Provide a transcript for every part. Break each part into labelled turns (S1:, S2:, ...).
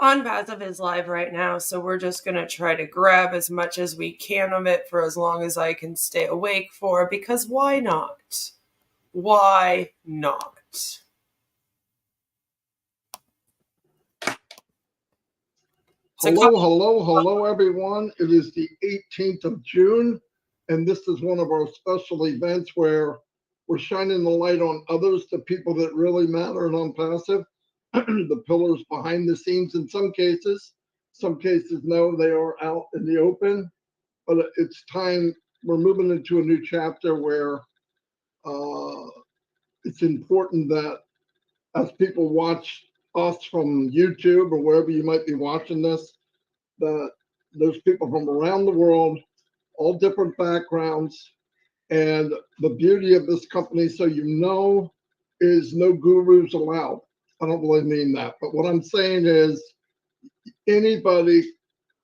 S1: OnPassive is live right now, so we're just going to try to grab as much as we can of it for as long as I can stay awake for, because why not? Why not?
S2: Hello, everyone. It is the 18th of June, and this is one of our special events where we're shining the light on others, the people that really matter in OnPassive, the pillars behind the scenes in some cases. Some cases, no, they are out in the open, but it's time. We're moving into a new chapter where it's important that as people watch us from YouTube or wherever you might be watching this, that there's people from around the world, all different backgrounds. And the beauty of this company, so you know, is no gurus allowed. I don't really mean that, but what I'm saying is anybody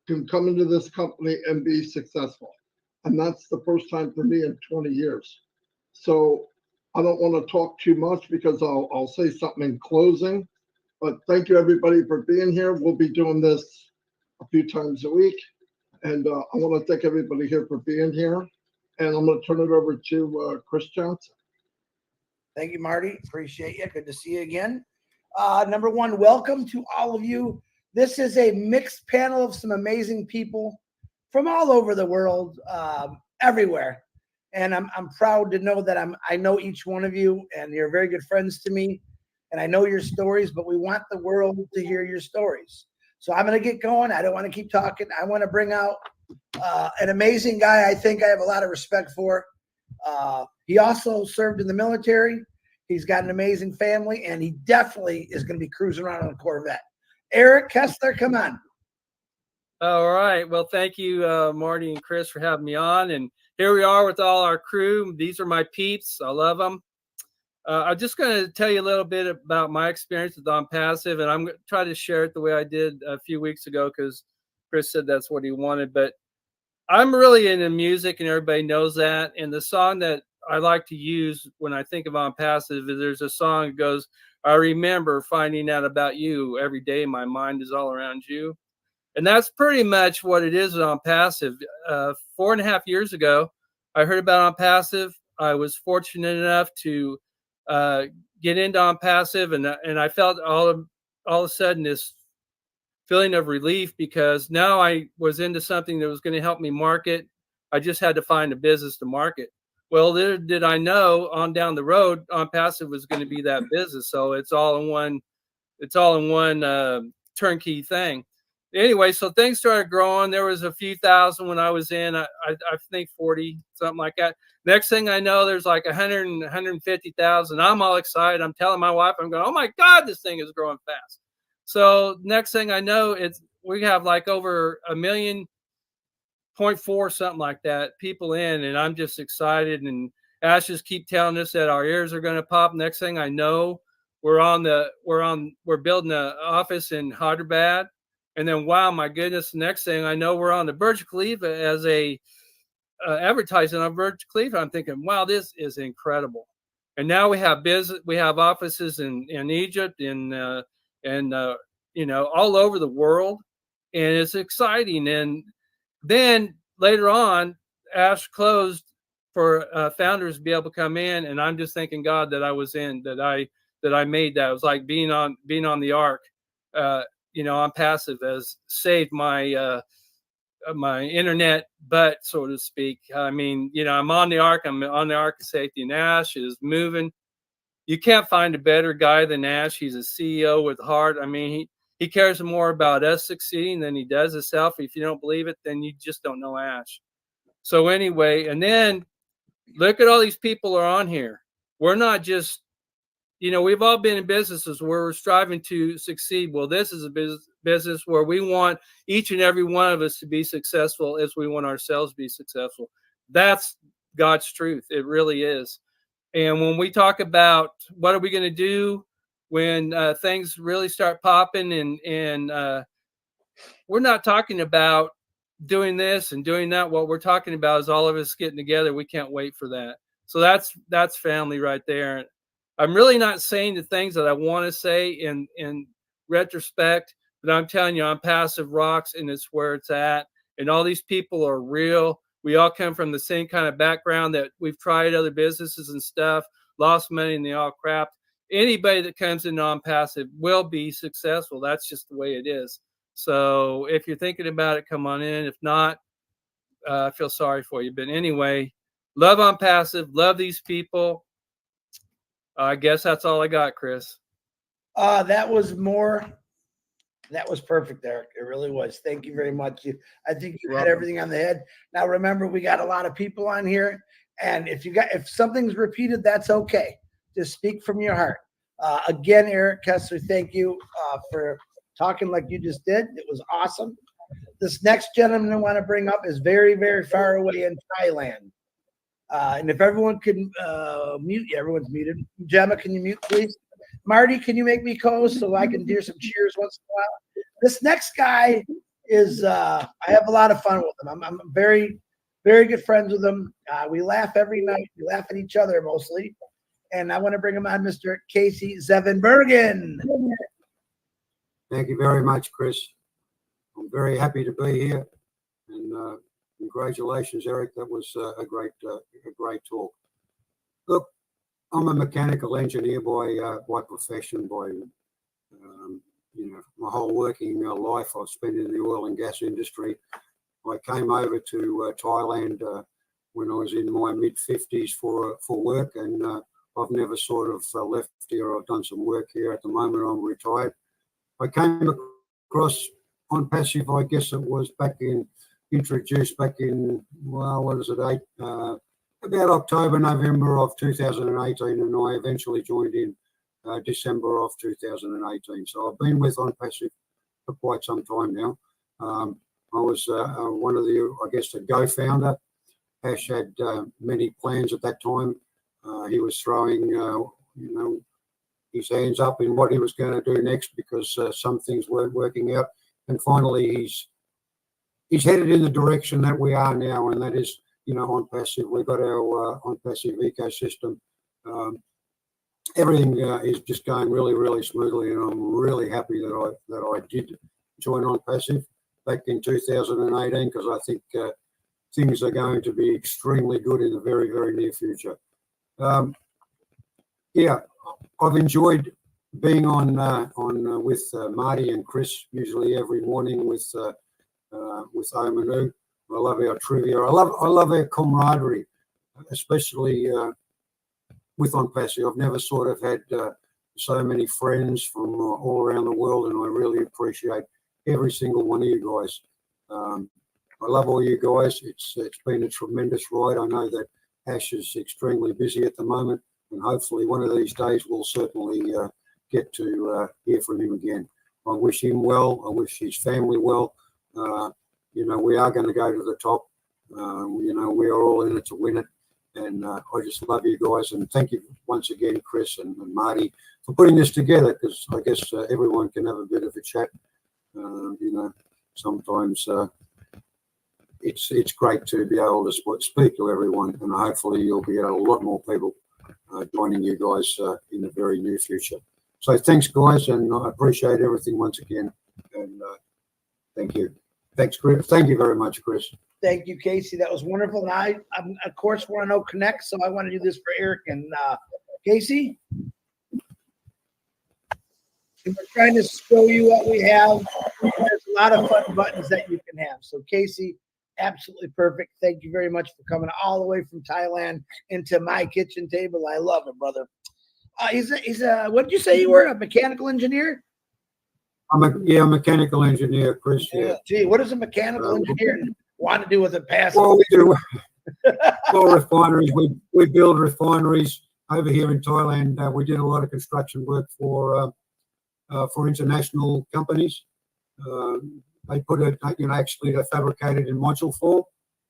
S2: can come into this company and be successful. And that's the first time for me in 20 years. So I don't want to talk too much because I'll say something in closing, but thank you everybody for being here. We'll be doing this a few times a week. And I want to thank everybody here for being here. And I'm going to turn it over to Chris Johnson.
S3: Thank you, Marty. Appreciate you. Good to see you again. Number one, welcome to all of you. This is a mixed panel of some amazing people from all over the world, everywhere. And I'm proud to know that I know each one of you, and you're very good friends to me. And I know your stories, but we want the world to hear your stories. So I'm going to get going. I don't want to keep talking. I want to bring out an amazing guy I think I have a lot of respect for. He also served in the military. He's got an amazing family, and he definitely is going to be cruising around on a Corvette. Eric Kessler, come on.
S4: All right. Well, thank you, Marty and Chris, for having me on. And here we are with all our crew. These are my peeps. I love them. I'm just going to tell you a little bit about my experience with OnPassive, and I'm going to try to share it the way I did a few weeks ago because Chris said that's what he wanted. But I'm really into music, and everybody knows that. And the song that I like to use when I think of OnPassive is there's a song that goes, I remember finding out about you every day. My mind is all around you. And that's pretty much what it is on OnPassive. 4.5 years ago, I heard about OnPassive. I was fortunate enough to get into OnPassive, and I felt all of a sudden this feeling of relief because now I was into something that was going to help me market. I just had to find a business to market. Well, little did I know on down the road, OnPassive was going to be that business. So it's all in one turnkey thing. Anyway, so things started growing. There was a few thousand when I was in, I think 40, something like that. Next thing I know, there's like 100 and 150,000. I'm all excited. I'm telling my wife, I'm going, oh my God, this thing is growing fast. So next thing I know, we have like over 1.4 million, something like that, people in, and I'm just excited. And Ash just keep telling us that our ears are going to pop. Next thing I know, we're building an office in Hyderabad. And then, wow, my goodness, next thing I know, we're on the Burj Khalifa as a advertising on Burj Khalifa. I'm thinking, wow, this is incredible. And now we have offices in Egypt and all over the world, and it's exciting. And then later on, Ash closed for founders to be able to come in, and I'm just thanking God that I was in, that I made that. It was like being on the ark. OnPassive has saved my my internet butt, so to speak. I mean, I'm on the ark. I'm on the ark of safety, and Ash is moving. You can't find a better guy than Ash. He's a CEO with heart. I mean, he cares more about us succeeding than he does himself. If you don't believe it, then you just don't know Ash. So anyway, and then look at all these people are on here. We're not just, we've all been in businesses where we're striving to succeed. Well, this is a business where we want each and every one of us to be successful as we want ourselves to be successful. That's God's truth. It really is. And when we talk about what are we going to do when things really start popping, and we're not talking about doing this and doing that. What we're talking about is all of us getting together. We can't wait for that. So that's family right there. I'm really not saying the things that I want to say in retrospect, but But I'm telling you, OnPassive rocks, and it's where it's at. And all these people are real. We all come from the same kind of background that we've tried other businesses and stuff, lost money, and they all crap. Anybody that comes in OnPassive will be successful. That's just the way it is. So if you're thinking about it, come on in. If not, I feel sorry for you. But anyway, love OnPassive, love these people. I guess that's all I got, Chris.
S3: That was perfect, Eric. It really was. Thank you very much. I think you had everything on the head. Now remember, we got a lot of people on here, and if something's repeated, that's okay. Just speak from your heart. Again, Eric Kessler, thank you for talking like you just did. It was awesome. This next gentleman I want to bring up is very, very far away in Thailand. And if everyone can mute you, everyone's muted. Gemma, can you mute, please? Marty, can you make me co-host so I can do some cheers once in a while? This next guy is, I have a lot of fun with him. I'm very, very good friends with him. We laugh every night. We laugh at each other mostly. And I want to bring him on, Mr. Casey Zanbergen.
S5: Thank you very much, Chris. I'm very happy to be here. And congratulations, Eric. That was a great talk. Look, I'm a mechanical engineer by profession. My whole working life I've spent in the oil and gas industry. I came over to Thailand when I was in my mid-50s for work, and I've never sort of left here. I've done some work here. At the moment, I'm retired. I came across OnPassive, I guess it was introduced back in, about October, November of 2018, and I eventually joined in December of 2018. So I've been with OnPassive for quite some time now. I was one of the co-founder. Ash had many plans at that time. He was throwing, his hands up in what he was going to do next because some things weren't working out. And finally, he's headed in the direction that we are now, and that is, OnPassive. We've got our OnPassive ecosystem. Everything is just going really, really smoothly, and I'm really happy that I did join OnPassive back in 2018 because I think things are going to be extremely good in the very, very near future. I've enjoyed being on with Marty and Chris usually every morning with Omanu. I love our trivia. I love our camaraderie, especially with OnPassive. I've never sort of had so many friends from all around the world, and I really appreciate every single one of you guys. I love all you guys. It's been a tremendous ride. I know that Ash is extremely busy at the moment, and hopefully one of these days we'll certainly get to hear from him again. I wish him well. I wish his family well. We are going to go to the top. We are all in it to win it. And I just love you guys. And thank you once again, Chris and Marty, for putting this together, because I guess everyone can have a bit of a chat. Sometimes it's great to be able to speak to everyone. And hopefully you'll get a lot more people joining you guys in the very near future. So thanks, guys. And I appreciate everything once again. And thank you. Thanks, Chris. Thank you very much, Chris.
S3: Thank you, Casey. That was wonderful. And I of course, want to know Connect, so I want to do this for Eric and Casey. And we're trying to show you what we have. There's a lot of fun buttons that you can have. So, Casey, absolutely perfect. Thank you very much for coming all the way from Thailand into my kitchen table. I love it, brother. He's a what did you say you were? A mechanical engineer?
S5: I'm a mechanical engineer, Chris. Yeah.
S3: Gee, what does a mechanical engineer want to do with a passive?
S5: Well, we do. Well, refineries. We build refineries over here in Thailand. We did a lot of construction work for international companies. They put it, actually they fabricate it in module form,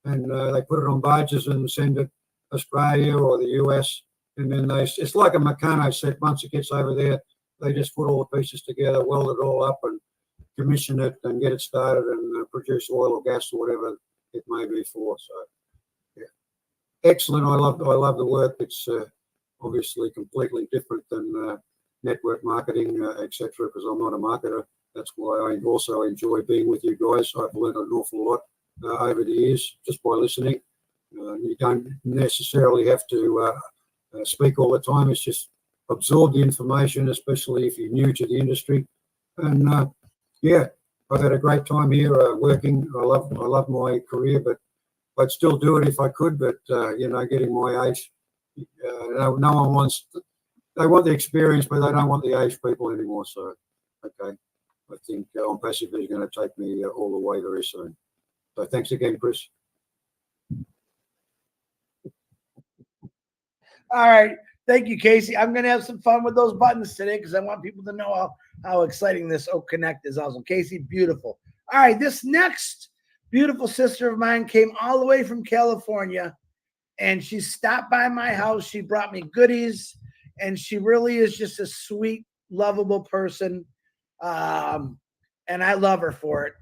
S5: and they put it on barges and send it Australia or the US. And then it's like a Meccano set. Once it gets over there, they just put all the pieces together, weld it all up, and commission it and get it started and produce oil or gas or whatever it may be for. So, yeah, excellent. I love the work. It's obviously completely different than network marketing, etc. Because I'm not a marketer That's why I also enjoy being with you guys. I've learned an awful lot over the years just by listening. You don't necessarily have to speak all the time. It's just absorb the information, especially if you're new to the industry. And yeah, I've had a great time here working. I love my career, but I'd still do it if I could. But getting my age, no one wants. They want the experience, but they don't want the age people anymore. So, okay, I think OnPassive is going to take me all the way very soon. So, thanks again, Chris.
S3: All right. Thank you, Casey. I'm going to have some fun with those buttons today because I want people to know how exciting this Oak Connect is also. Casey, beautiful. All right. This next beautiful sister of mine came all the way from California, and she stopped by my house. She brought me goodies, and she really is just a sweet, lovable person. And I love her for it.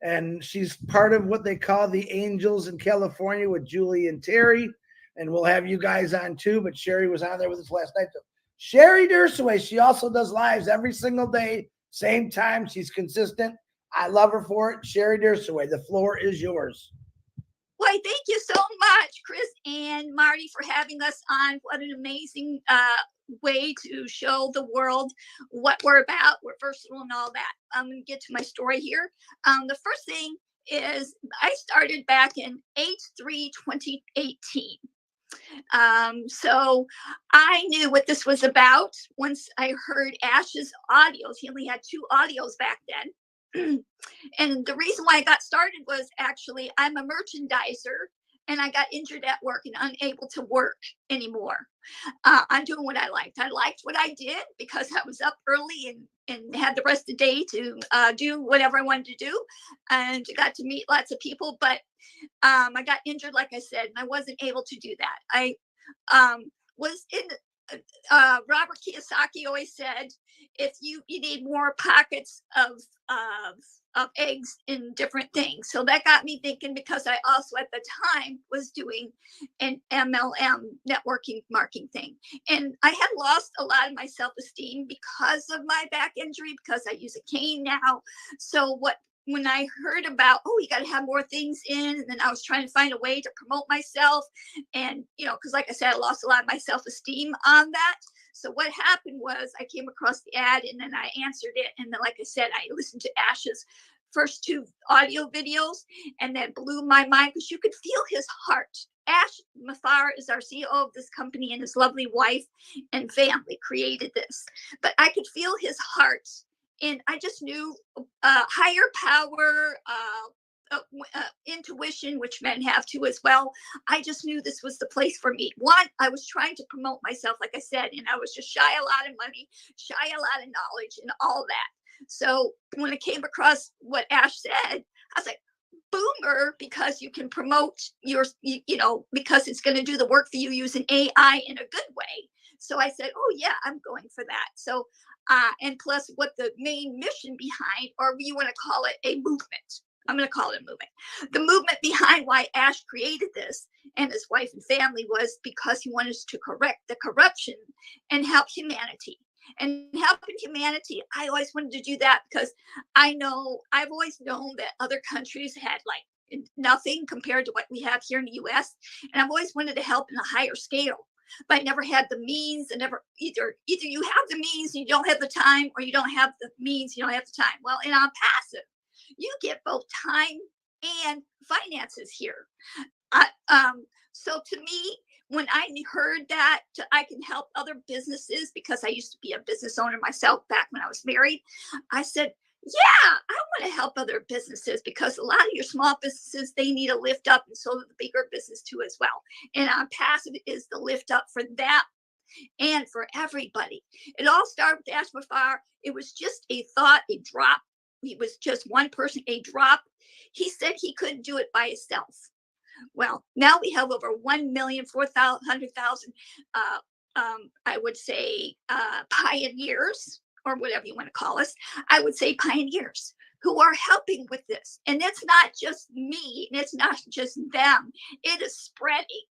S3: And she's part of what they call the Angels in California with Julie and Terry. And we'll have you guys on too, but Sherry was on there with us last night. So Sherry Dursaway, she also does lives every single day, same time. She's consistent. I love her for it. Sherry Dursaway, the floor is yours.
S6: Why, thank you so much, Chris and Marty, for having us on. What an amazing way to show the world what we're about. We're versatile and all that. I'm going to get to my story here. The first thing is I started back in 8/3/2018. So I knew what this was about once I heard Ash's audios. He only had 2 audios back then. And the reason why I got started was actually I'm a merchandiser and I got injured at work and unable to work anymore. I'm doing what I liked. I liked what I did because I was up early and had the rest of the day to do whatever I wanted to do, and got to meet lots of people. But I got injured, like I said, and I wasn't able to do that. I was in Robert Kiyosaki always said, if you need more pockets of eggs in different things. So that got me thinking, because I also at the time was doing an MLM networking marketing thing. And I had lost a lot of my self-esteem because of my back injury, because I use a cane now. So when I heard about, you got to have more things in, and then I was trying to find a way to promote myself. And, because like I said, I lost a lot of my self-esteem on that. So what happened was I came across the ad and then I answered it. And then, like I said, I listened to Ash's first 2 audio videos, and that blew my mind because you could feel his heart. Ash Mafar is our CEO of this company, and his lovely wife and family created this. But I could feel his heart. And I just knew higher power, intuition, which men have too as well. I just knew this was the place for me. One, I was trying to promote myself, like I said, and I was just shy a lot of money, shy a lot of knowledge and all that. So when I came across what Ash said, I was like, boomer, because you can promote because it's going to do the work for you using AI in a good way. So I said, oh yeah, I'm going for that. So and plus what the main mission behind, or you want to call it a movement. I'm going to call it a movement. The movement behind why Ash created this and his wife and family was because he wanted to correct the corruption and help humanity. And helping humanity, I always wanted to do that because I've always known that other countries had like nothing compared to what we have here in the US. And I've always wanted to help in a higher scale, but I never had the means. And never either you have the means and you don't have the time, or you don't have the means, you don't have the time. Well, in OnPassive, you get both time and finances here. So to me, when I heard that I can help other businesses, because I used to be a business owner myself back when I was married, I said, yeah, I want to help other businesses, because a lot of your small businesses, they need a lift up, and so do the bigger business too as well. And OnPassive is the lift up for that and for everybody. It all started with Ash Mafar. It was just a thought, a drop. He was just one person, a drop. He said he couldn't do it by himself. Well, now we have over 1,400,000, I would say, pioneers, or whatever you want to call us. I would say pioneers who are helping with this. And it's not just me, and it's not just them. It is spreading,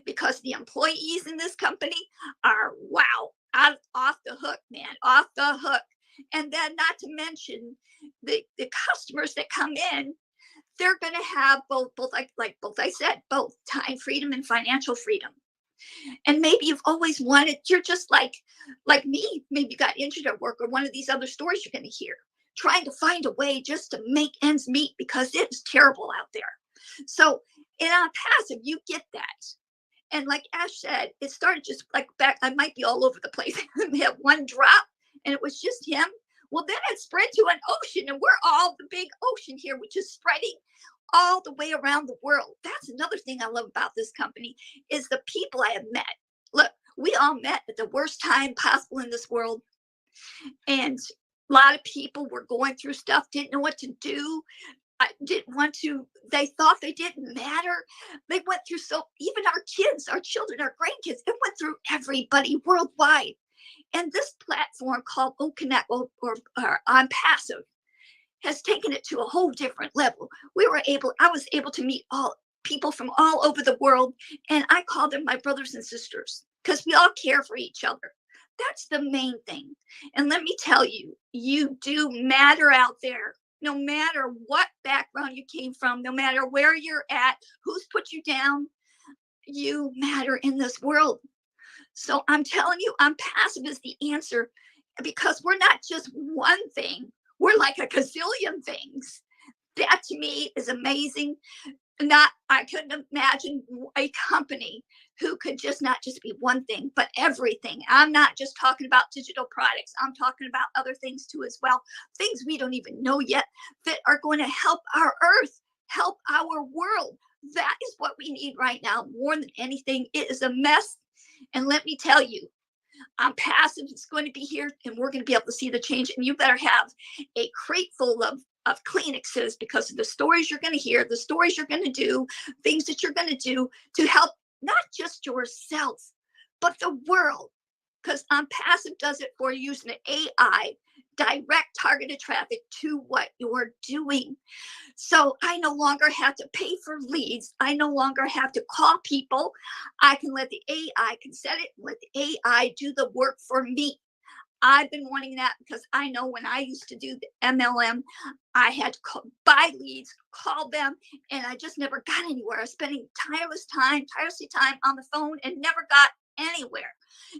S6: because the employees in this company are, wow, off the hook, man, off the hook. And then not to mention the customers that come in, they're going to have both I said, both time freedom and financial freedom. And maybe you've always wanted, you're just like me, maybe you got injured at work, or one of these other stories you're going to hear, trying to find a way just to make ends meet because it's terrible out there. So in OnPassive, you get that. And like Ash said, it started just like back, I might be all over the place. They had one drop and it was just him. Well, then it spread to an ocean, and we're all the big ocean here, which is spreading all the way around the world. That's another thing I love about this company is the people I have met. Look, we all met at the worst time possible in this world. And a lot of people were going through stuff, didn't know what to do. I didn't want to, they thought they didn't matter. They went through, so even our kids, our children, our grandkids, it went through everybody worldwide. And this platform called OConnect or OnPassive has taken it to a whole different level. I was able to meet all people from all over the world, and I call them my brothers and sisters because we all care for each other. That's the main thing. And let me tell you, you do matter out there. No matter what background you came from, no matter where you're at, who's put you down, you matter in this world. So I'm telling you, OnPassive is the answer, because we're not just one thing. We're like a gazillion things. That to me is amazing. I couldn't imagine a company who could not just be one thing, but everything. I'm not just talking about digital products. I'm talking about other things too as well. Things we don't even know yet that are going to help our earth, help our world. That is what we need right now more than anything. It is a mess. And let me tell you, OnPassive is going to be here, and we're going to be able to see the change. And you better have a crate full of Kleenexes, because of the stories you're going to hear, the stories you're going to do, things that you're going to do to help not just yourself, but the world. Because OnPassive does it for you using the AI, direct targeted traffic to what you're doing. So I no longer have to pay for leads. I no longer have to call people. I can let the AI can set it, let the AI do the work for me. I've been wanting that because I know when I used to do the MLM, I had to buy leads, call them, and I just never got anywhere. I was spending tirelessly time on the phone and never got anywhere.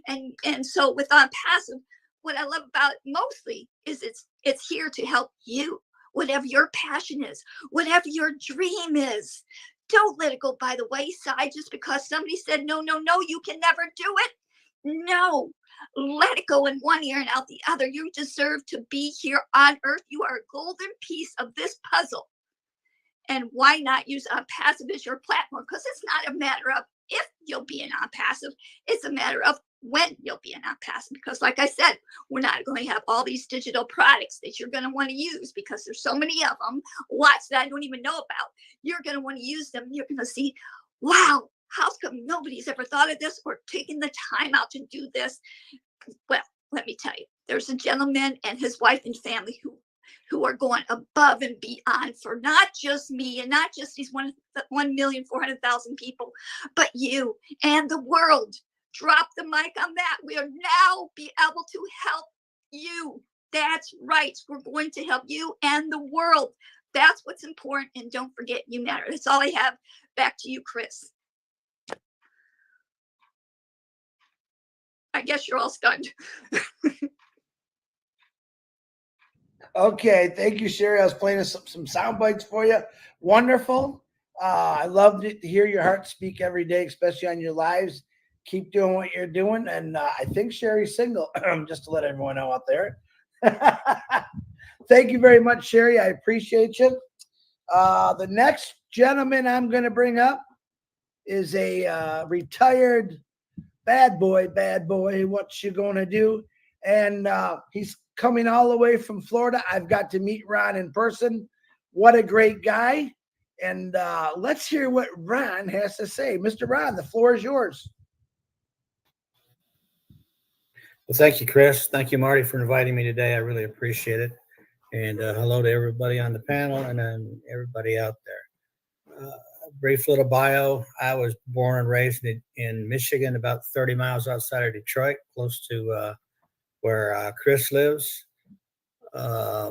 S6: And so with OnPassive, what I love about it mostly is it's here to help you. Whatever your passion is, whatever your dream is, don't let it go by the wayside just because somebody said, no, you can never do it. No, let it go in one ear and out the other. You deserve to be here on earth. You are a golden piece of this puzzle. And why not use OnPassive as your platform? Because it's not a matter of if you'll be in OnPassive. It's a matter of when you'll be in OnPassive. Because like I said, we're not going to have all these digital products that you're going to want to use because there's so many of them, lots that I don't even know about. You're going to want to use them. You're going to see, wow, how come nobody's ever thought of this or taken the time out to do this? Well, let me tell you, there's a gentleman and his wife and family who are going above and beyond for not just me and not just these 1,400,000 people, but you and the world. Drop the mic on that. We'll now be able to help you. That's right. We're going to help you and the world. That's what's important. And don't forget, you matter. That's all I have. Back to you, Chris. I guess you're all stunned.
S3: Okay, thank you, Sherry. I was playing some sound bites for you. Wonderful. I love to hear your heart speak every day, especially on your lives. Keep doing what you're doing. And I think Sherry's single, just to let everyone know out there. Thank you very much, Sherry. I appreciate you. The next gentleman I'm going to bring up is a retired bad boy. What you going to do? And he's coming all the way from Florida. I've got to meet Ron in person. What a great guy. And let's hear what Ron has to say. Mr. Ron, the floor is yours.
S7: Well, thank you, Chris. Thank you, Marty, for inviting me today. I really appreciate it. And hello to everybody on the panel and then everybody out there. A brief little bio. I was born and raised in Michigan, about 30 miles outside of Detroit, close to where Chris lives. I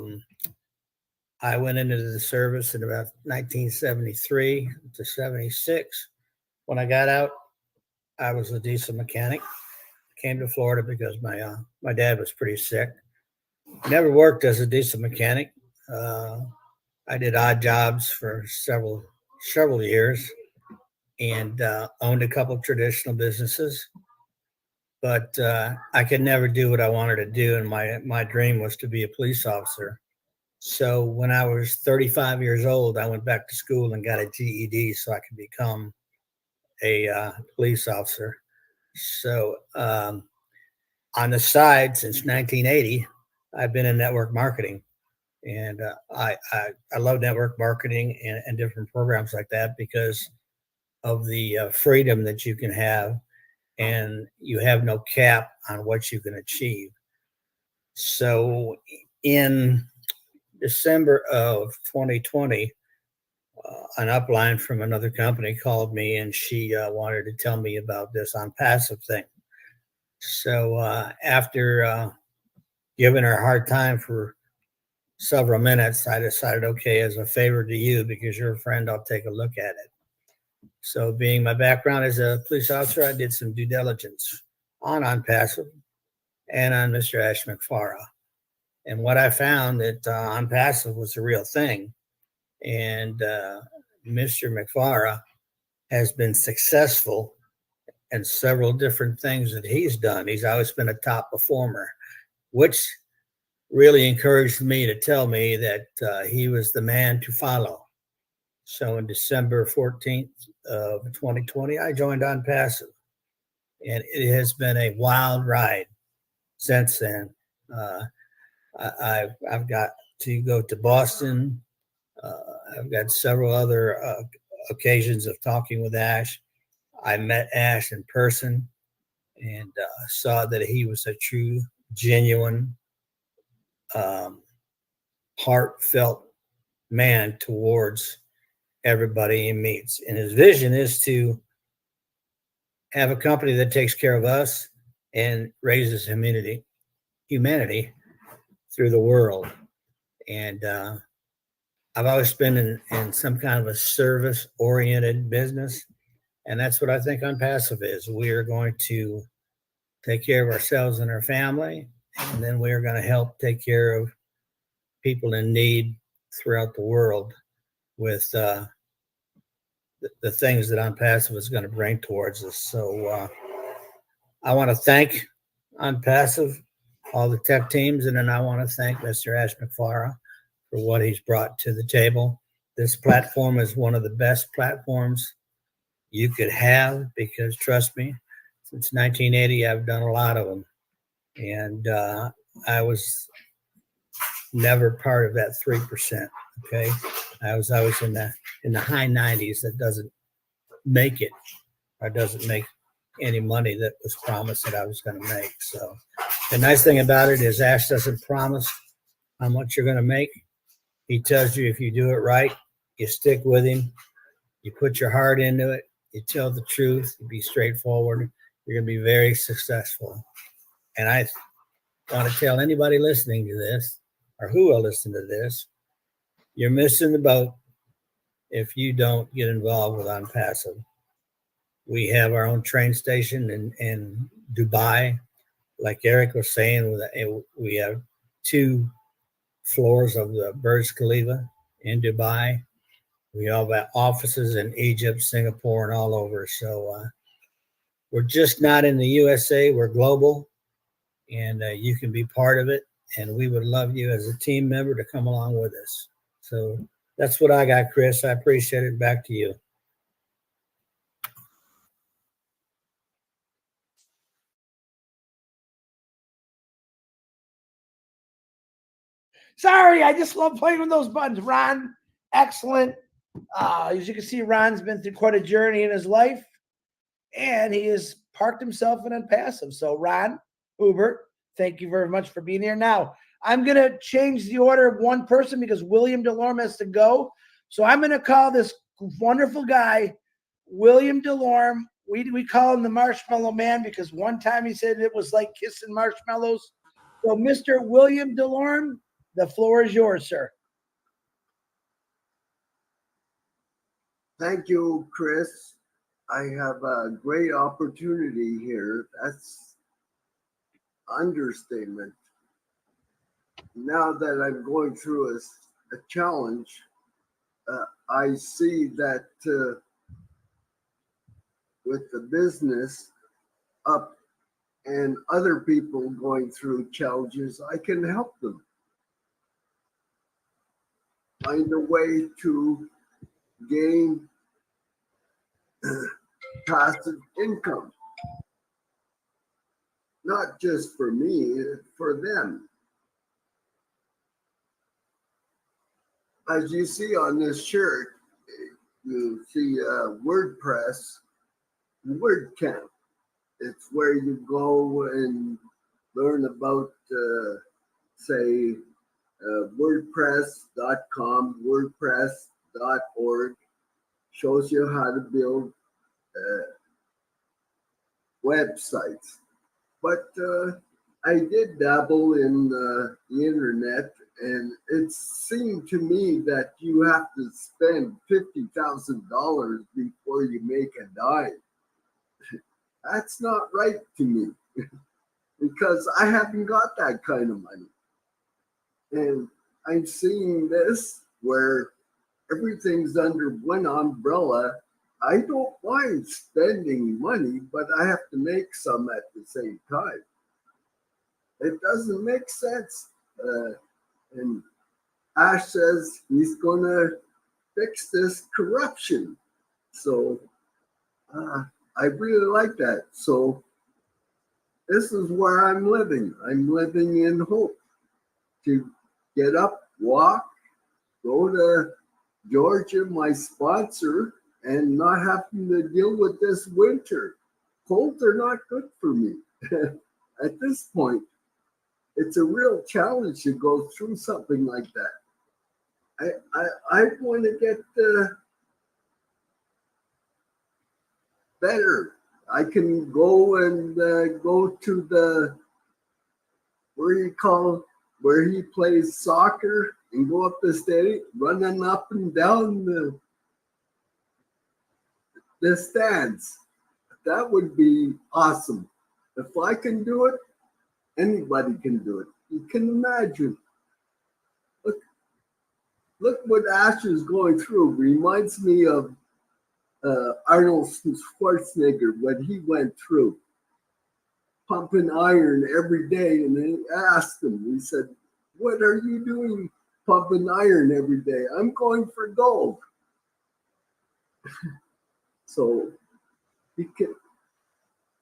S7: went into the service in about 1973 to 76. When I got out, I was a diesel mechanic. Came to Florida because my dad was pretty sick. Never worked as a diesel mechanic. I did odd jobs for several years and owned a couple of traditional businesses. But I could never do what I wanted to do, and my dream was to be a police officer. So when I was 35 years old, I went back to school and got a GED so I could become a police officer. So on the side, since 1980, I've been in network marketing, and I love network marketing and different programs like that because of the freedom that you can have, and you have no cap on what you can achieve. So in December of 2020, an upline from another company called me, and she wanted to tell me about this OnPassive thing. So after giving her a hard time for several minutes, I decided, okay, as a favor to you, because you're a friend, I'll take a look at it. So being my background as a police officer, I did some due diligence on OnPassive and on Mr. Ash McFarah. And what I found that OnPassive was a real thing. And Mr. McFarah has been successful in several different things that he's done. He's always been a top performer, which really encouraged me to tell me that he was the man to follow. So on December 14th of 2020, I joined OnPassive, and it has been a wild ride since then. I've got to go to Boston. I've got several other occasions of talking with Ash. I met Ash in person and saw that he was a true, genuine, heartfelt man towards everybody he meets. And his vision is to have a company that takes care of us and raises humanity through the world. And I've always been in some kind of a service-oriented business, and that's what I think OnPassive is. We are going to take care of ourselves and our family, and then we are going to help take care of people in need throughout the world with the things that OnPassive is going to bring towards us. So I want to thank OnPassive, all the tech teams, and then I want to thank Mr. Ash McFarah for what he's brought to the table. This platform is one of the best platforms you could have because, trust me, since 1980, I've done a lot of them. And I was never part of that 3%, okay? I was always in the high 90s that doesn't make it or doesn't make any money that was promised that I was going to make. So the nice thing about it is Ash doesn't promise how much you're going to make. He tells you if you do it right, you stick with him, you put your heart into it, you tell the truth, you be straightforward, you're going to be very successful. And I want to tell anybody listening to this or who will listen to this, you're missing the boat if you don't get involved with OnPassive. We have our own train station in Dubai. Like Eric was saying, we have 2 floors of the Burj Khalifa in Dubai. We all have offices in Egypt, Singapore, and all over. So we're just not in the USA. We're global, and you can be part of it. And we would love you as a team member to come along with us. So that's what I got, Chris. I appreciate it. Back to you.
S3: Sorry, I just love playing with those buttons. Ron, excellent. As you can see, Ron's been through quite a journey in his life, and he has parked himself in OnPassive. So, Ron, Hubert, thank you very much for being here. Now, I'm going to change the order of one person because William Delor has to go. So I'm going to call this wonderful guy, William Delor. We call him the Marshmallow Man because one time he said it was like kissing marshmallows. So Mr. William Delor, The floor is yours, sir.
S8: Thank you, Chris. I have a great opportunity here. That's understatement. Now that I'm going through a challenge, I see that with the business up and other people going through challenges, I can help them find a way to gain passive income. Not just for me, for them. As you see on this shirt, you see WordPress WordCamp. It's where you go and learn about, say, WordPress.com, WordPress.org. Shows you how to build websites. But I did dabble in the internet, and it seemed to me that you have to spend $50,000 before you make a dime. That's not right to me because I haven't got that kind of money. And I'm seeing this where everything's under one umbrella. I don't mind spending money, but I have to make some at the same time. It doesn't make sense. And Ash says he's going to fix this corruption. So I really like that. So this is where I'm living. I'm living in hope to get up, walk, go to Georgia, my sponsor, and not having to deal with this winter. Colds are not good for me. At this point, it's a real challenge to go through something like that. I want to get better. I can go and go to the where he plays soccer and go up the stadium, running up and down the stands. That would be awesome. If I can do it, anybody can do it. You can imagine. Look what Ash is going through. Reminds me of Arnold Schwarzenegger, what he went through. Pumping iron every day. And they asked him, he said, "What are you doing pumping iron every day?" "I'm going for gold." So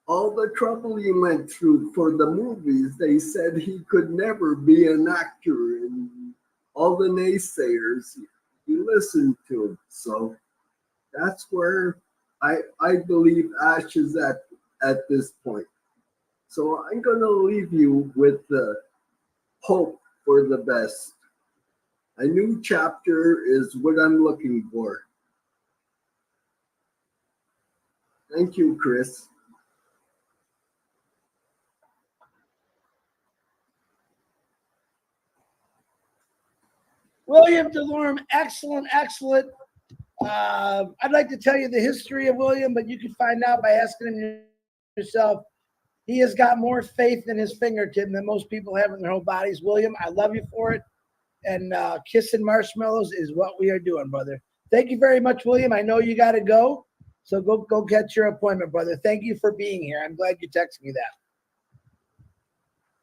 S8: all the trouble he went through for the movies, they said he could never be an actor, and all the naysayers, you listened to him. So that's where I believe Ash is at this point. So I'm going to leave you with the hope for the best. A new chapter is what I'm looking for. Thank you, Chris.
S3: William Delor, excellent, excellent. I'd like to tell you the history of William, but you can find out by asking him yourself. He has got more faith in his fingertip than most people have in their whole bodies. William, I love you for it. And kissing marshmallows is what we are doing, brother. Thank you very much, William. I know you got to go. So go get your appointment, brother. Thank you for being here. I'm glad you texted me that.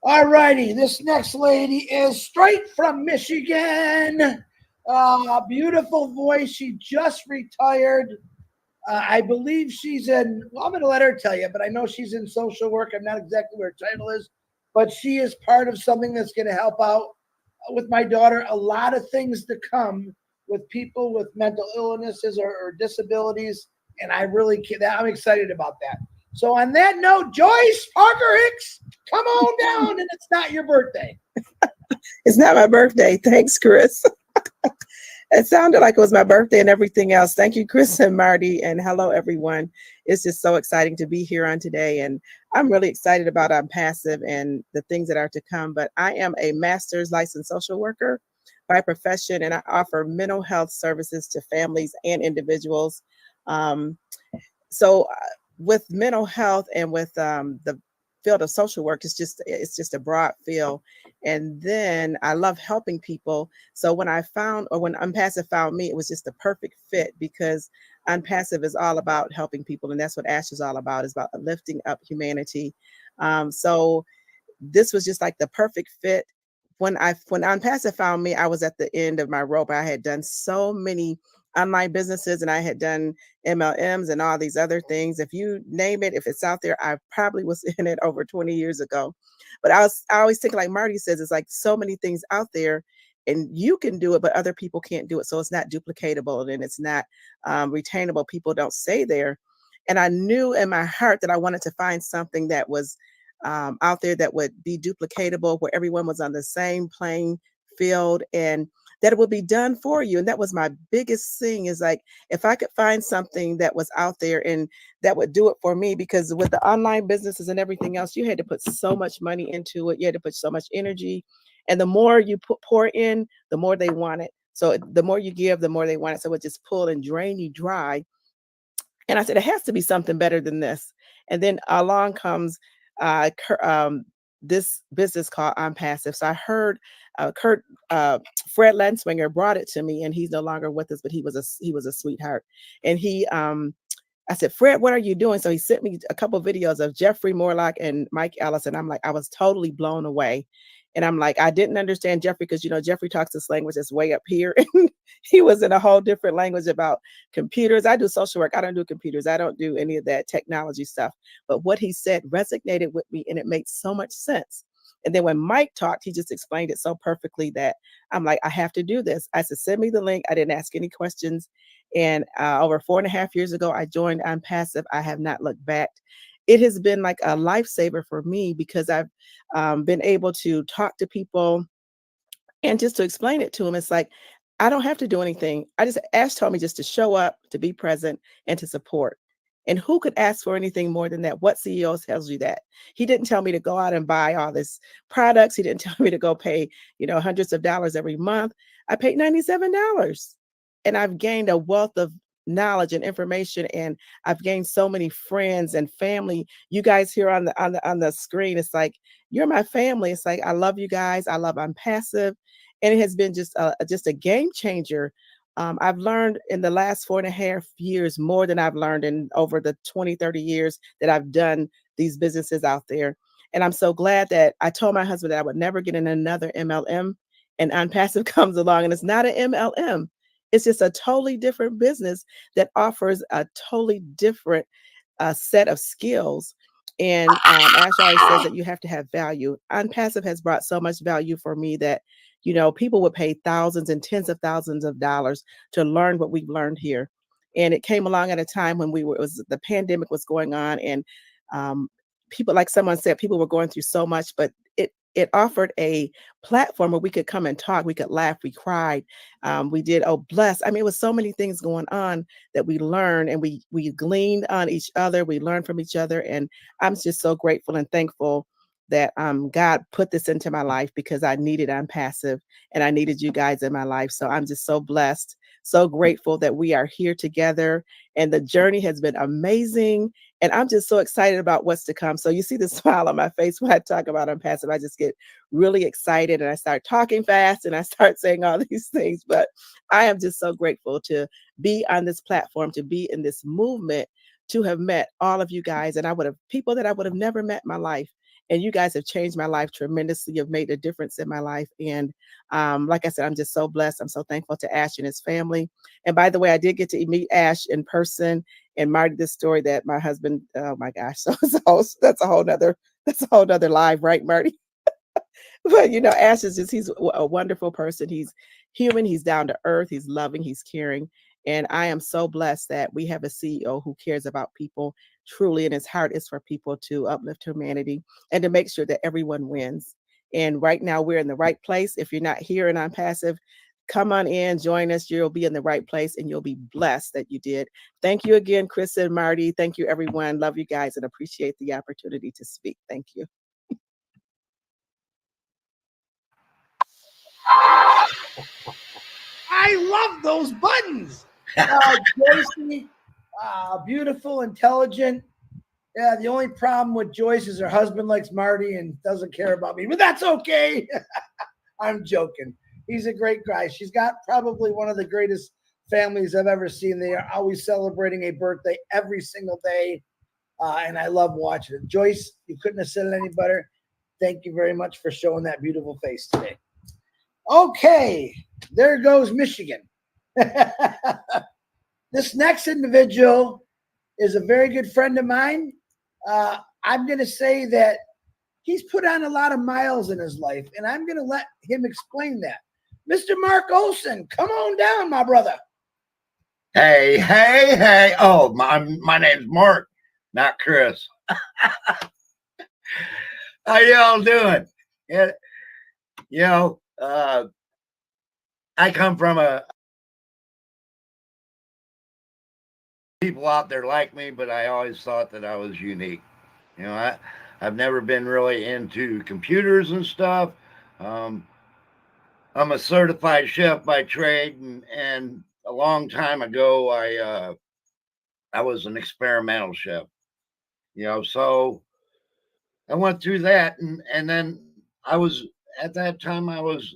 S3: All righty. This next lady is straight from Michigan. Beautiful voice. She just retired. I believe she's in, well, I'm going to let her tell you, but I know she's in social work. I'm not exactly where her title is, but she is part of something that's going to help out with my daughter. A lot of things to come with people with mental illnesses or disabilities. And I'm excited about that. So on that note, Joyce Parker Hicks, come on down, and it's not your birthday.
S9: It's not my birthday. Thanks, Chris. It sounded like it was my birthday and everything else. Thank you, Chris and Marty, and hello, everyone. It's just so exciting to be here on today, and I'm really excited about OnPassive and the things that are to come. But I am a master's licensed social worker by profession, and I offer mental health services to families and individuals. Um, so with mental health and with the field of social work, it's just a broad field. And then I love helping people. So when when OnPassive found me, it was just the perfect fit, because OnPassive is all about helping people, and that's what Ash is all about, is about lifting up humanity. So this was just like the perfect fit. When OnPassive found me, I was at the end of my rope. I had done so many online businesses, and I had done MLMs and all these other things. If you name it, if it's out there, I probably was in it over 20 years ago. But I always think, like Marty says, it's like so many things out there, and you can do it, but other people can't do it. So it's not duplicatable, and it's not retainable. People don't stay there. And I knew in my heart that I wanted to find something that was out there that would be duplicatable, where everyone was on the same playing field, and that it would be done for you. And that was my biggest thing, is like, if I could find something that was out there and that would do it for me, because with the online businesses and everything else, you had to put so much money into it. You had to put so much energy. And the more you pour in, the more they want it. So the more you give, the more they want it. So it just pull and drain you dry. And I said, it has to be something better than this. And then along comes this business called OnPassive. So I heard Fred Lenswinger brought it to me, and he's no longer with us, but he was a sweetheart. And I said, Fred, what are you doing? So he sent me a couple of videos of Jeffrey Morlock and Mike Ellis, and I'm like, I was totally blown away. And I'm like, I didn't understand Jeffrey, because, Jeffrey talks this language that's way up here. And he was in a whole different language about computers. I do social work. I don't do computers. I don't do any of that technology stuff. But what he said resonated with me, and it made so much sense. And then when Mike talked, he just explained it so perfectly that I'm like, I have to do this. I said, send me the link. I didn't ask any questions. And over 4.5 years ago, I joined OnPassive. I have not looked back. It has been like a lifesaver for me, because I've been able to talk to people and just to explain it to them. It's like, I don't have to do anything. Ash told me just to show up, to be present, and to support. And who could ask for anything more than that? What CEO tells you that? He didn't tell me to go out and buy all this products. He didn't tell me to go pay, hundreds of dollars every month. I paid $97. And I've gained a wealth of knowledge and information, and I've gained so many friends and family. You guys here on the screen, it's like, you're my family. It's like, I love you guys. I love OnPassive, and it has been just a game changer. I've learned in the last 4.5 years more than I've learned in over the 20, 30 years that I've done these businesses out there. And I'm so glad that I told my husband that I would never get in another MLM, and OnPassive comes along, and it's not an MLM. It's just a totally different business that offers a totally different set of skills. And Ash always says that you have to have value. OnPassive has brought so much value for me that, people would pay thousands and tens of thousands of dollars to learn what we've learned here. And it came along at a time when the pandemic was going on, and people, like someone said, people were going through so much, but it offered a platform where we could come and talk. We could laugh. We cried. We did, oh, bless. I mean, it was so many things going on that we learned, and we gleaned on each other. We learned from each other. And I'm just so grateful and thankful that God put this into my life, because I needed OnPassive, and I needed you guys in my life. So I'm just so blessed, so grateful that we are here together, and the journey has been amazing. And I'm just so excited about what's to come. So you see the smile on my face when I talk about OnPassive. I just get really excited, and I start talking fast, and I start saying all these things. But I am just so grateful to be on this platform, to be in this movement, to have met all of you guys. And people that I would have never met in my life. And you guys have changed my life tremendously. You've made a difference in my life. And like I said, I'm just so blessed. I'm so thankful to Ash and his family. And by the way, I did get to meet Ash in person, and Marty, this story that my husband, oh my gosh, so that's a whole nother live, right, Marty? But Ash is he's a wonderful person. He's human, he's down to earth, he's loving, he's caring. And I am so blessed that we have a CEO who cares about people truly, and his heart is for people to uplift humanity and to make sure that everyone wins. And right now we're in the right place. If you're not here in OnPassive, come on in, join us. You'll be in the right place and you'll be blessed that you did. Thank you again, Chris and Marty. Thank you, everyone. Love you guys and appreciate the opportunity to speak. Thank you.
S3: I love those buttons. Joyce, beautiful, intelligent. Yeah, the only problem with Joyce is her husband likes Marty and doesn't care about me, but that's okay. I'm joking. He's a great guy. She's got probably one of the greatest families I've ever seen. They are always celebrating a birthday every single day, and I love watching it. Joyce, you couldn't have said it any better. Thank you very much for showing that beautiful face today. Okay, there goes Michigan. This next individual is a very good friend of mine. I'm going to say that he's put on a lot of miles in his life, and I'm going to let him explain that. Mr. Mark Olson, come on down, my brother.
S10: Hey, hey, hey. Oh, my name's Mark, not Chris. How y'all doing? Yeah, you know, I come from people out there like me, but I always thought that I was unique. You know, I've never been really into computers and stuff. I'm a certified chef by trade, and a long time ago, I was an experimental chef. You know, so I went through that, and then at that time I was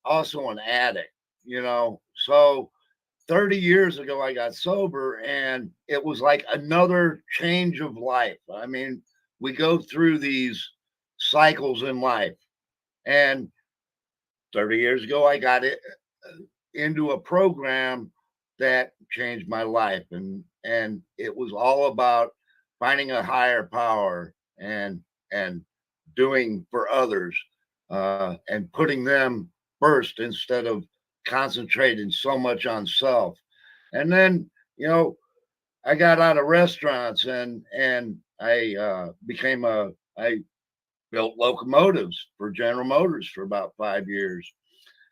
S10: also an addict. You know, so 30 years ago I got sober, and it was like another change of life. I mean, we go through these cycles in life, and 30 years ago I got into a program that changed my life, and it was all about finding a higher power and doing for others, and putting them first instead of concentrating so much on self. And then, you know, I got out of restaurants, and I built locomotives for General Motors for about 5 years.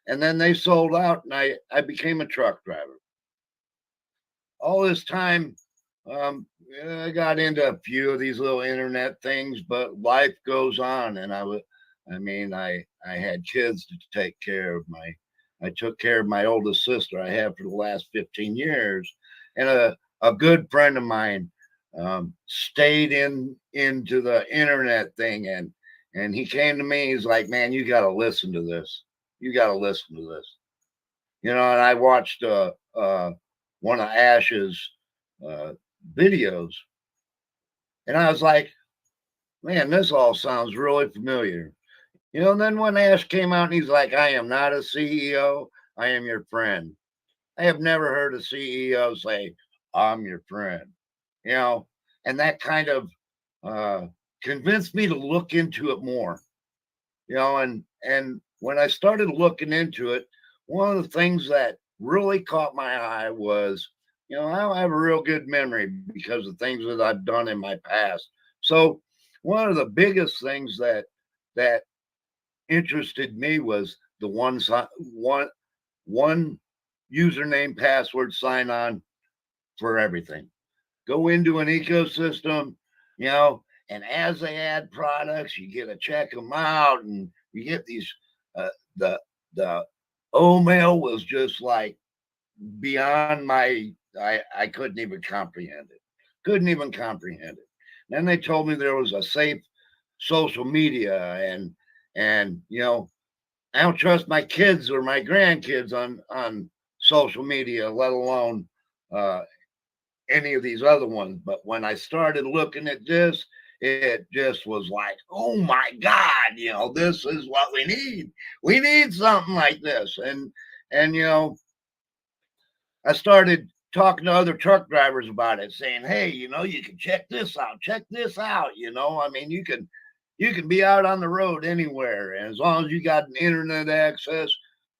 S10: And then they sold out, and I became a truck driver. All this time, I got into a few of these little internet things, but life goes on. And I had kids to take care of. I took care of my oldest sister I have for the last 15 years. And a good friend of mine stayed into the internet thing, and he came to me. He's like, man, you got to listen to this. You got to listen to this. You know, and I watched one of Ash's videos, and I was like, man, this all sounds really familiar. You know, and then when Ash came out and he's like, I am not a CEO, I am your friend. I have never heard a CEO say, I'm your friend. You know, and that kind of convinced me to look into it more. You know, and when I started looking into it, one of the things that really caught my eye was, you know, I have a real good memory because of things that I've done in my past. So one of the biggest things that interested me was the one username, password, sign on for everything. Go into an ecosystem, you know, and as they add products, you get to check them out, and you get these. The mail was just like beyond my. I couldn't even comprehend it. Couldn't even comprehend it. Then they told me there was a safe social media, and you know, I don't trust my kids or my grandkids on social media, let alone any of these other ones. But when I started looking at this, it just was like, oh my God, you know, this is what we need. We need something like this. And you know, I started talking to other truck drivers about it, saying, hey, you know, you can check this out, you know. I mean, you can be out on the road anywhere, and as long as you got an internet access,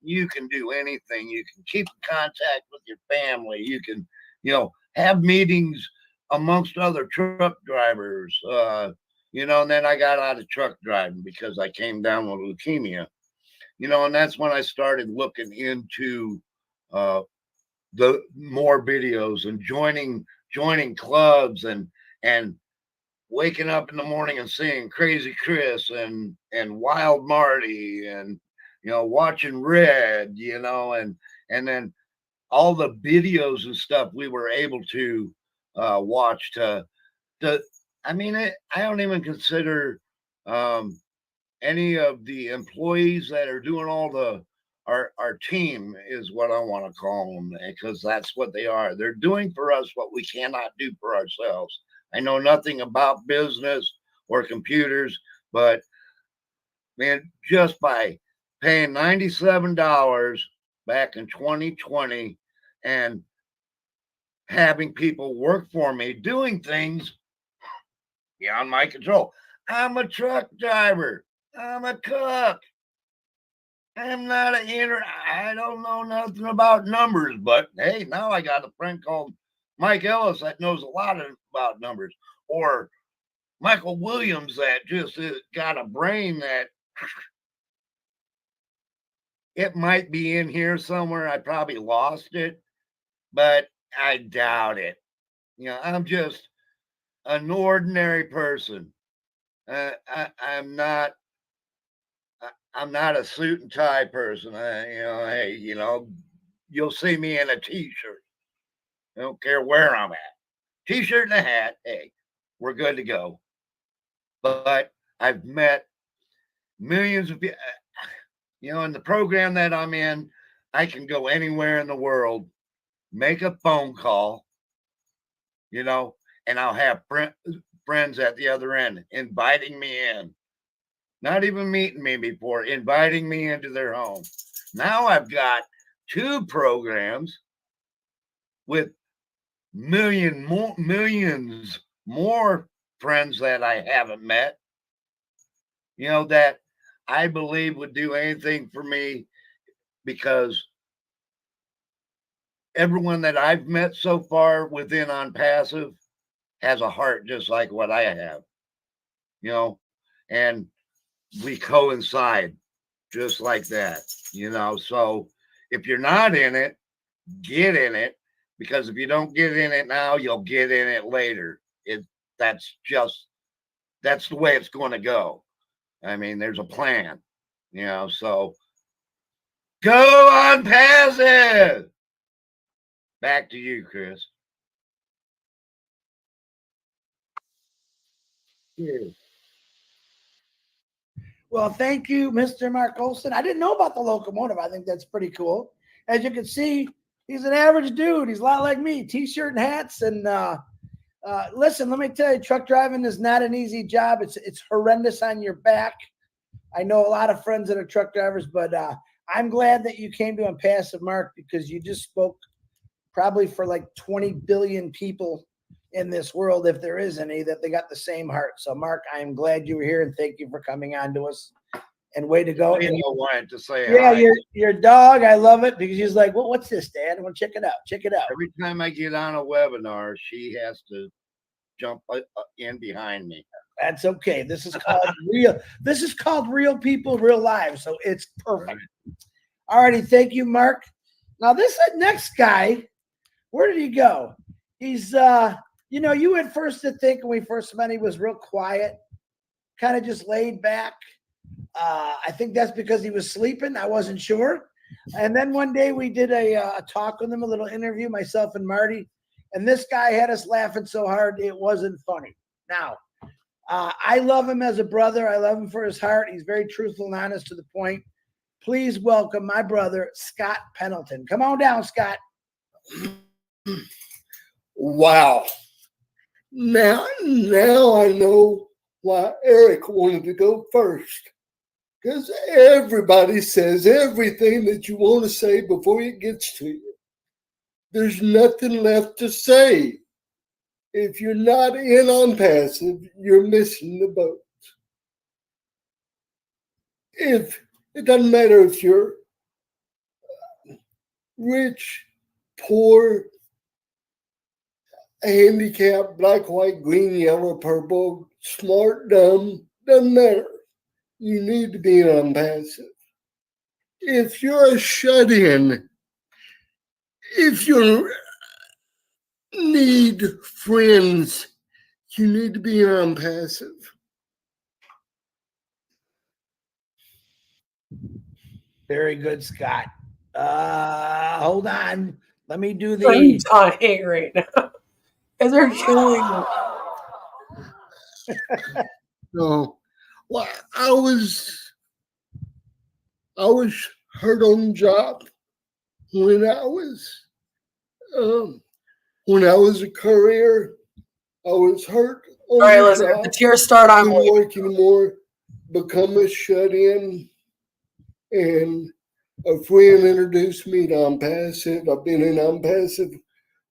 S10: you can do anything. You can keep in contact with your family. You can, you know, have meetings amongst other truck drivers, you know. And then I got out of truck driving because I came down with leukemia, and that's when I started looking into the more videos and joining clubs and waking up in the morning and seeing Crazy Chris and Wild Marty and watching Red, and then all the videos and stuff we were able to watch I don't even consider any of the employees that are doing all our team is what I want to call them, because that's what they are. They're doing for us what we cannot do for ourselves. I know nothing about business or computers, but man, just by paying $97 back in 2020 and having people work for me doing things beyond my control. I'm a truck driver. I'm a cook. I'm not I don't know nothing about numbers, but hey, now I got a friend called Mike Ellis that knows a lot about numbers, or Michael Williams that just got a brain that it might be in here somewhere. I probably lost it, but I doubt it. I'm just an ordinary person. I'm not a suit and tie person. Hey, you'll see me in a t-shirt. I don't care where I'm at. T-shirt and a hat. Hey, we're good to go. But I've met millions of people. In the program that I'm in, I can go anywhere in the world, make a phone call, and I'll have friends at the other end inviting me in. Not even meeting me before, inviting me into their home. Now I've got 2 programs with millions more friends that I haven't met, that I believe would do anything for me, because everyone that I've met so far within OnPassive has a heart just like what I have, and we coincide just like that, so if you're not in it, get in it, because if you don't get in it now, you'll get in it later. That's the way it's going to go. There's a plan, so go OnPassive. Back to you, Chris. Cheers.
S3: Well, thank you, Mr. Mark Olson. I didn't know about the locomotive. I think that's pretty cool. As you can see, he's an average dude. He's a lot like me, t-shirt and hats. And listen, let me tell you, truck driving is not an easy job. It's horrendous on your back. I know a lot of friends that are truck drivers, but I'm glad that you came to OnPassive, Mark, because you just spoke probably for like 20 billion people in this world, if there is any, that they got the same heart. So, Mark, I am glad you were here, and thank you for coming on to us. And way to go.
S10: I wanted to say
S3: yeah,
S10: hi.
S3: your dog, I love it, because she's like, well, what's this, Dad? I want to check it out. Check it out.
S10: Every time I get on a webinar, she has to jump in behind me.
S3: That's okay. This is called real. This is called real people, real lives. So it's perfect. Right. All righty. Thank you, Mark. Now this next guy, where did he go? He's, you at first to think when we first met, he was real quiet, kind of just laid back. I think that's because he was sleeping. I wasn't sure. And then one day we did a talk with him, a little interview, myself and Marty. And this guy had us laughing so hard it wasn't funny. Now, I love him as a brother. I love him for his heart. He's very truthful and honest to the point. Please welcome my brother, Scott Pendleton. Come on down, Scott.
S11: Wow. Now I know why Eric wanted to go first. Because everybody says everything that you want to say before it gets to you. There's nothing left to say. If you're not in OnPassive, you're missing the boat. It doesn't matter if you're rich, poor, handicapped, black, white, green, yellow, purple, smart, dumb, doesn't matter. You need to be in OnPassive. if you're a shut-in, if you need friends, you need to be OnPassive.
S3: Very good, Scott. Hold on. Let me do
S1: I'm
S3: the.
S1: dying right now. As they're killing me.
S11: No, well, I was hurt on the job when I was a courier. I was hurt on
S1: All right,
S11: the
S1: listen. If
S11: job.
S1: the tears start, I'm
S11: Couldn't work anymore. Become a shut-in, and a friend introduced me to OnPassive. I've been in OnPassive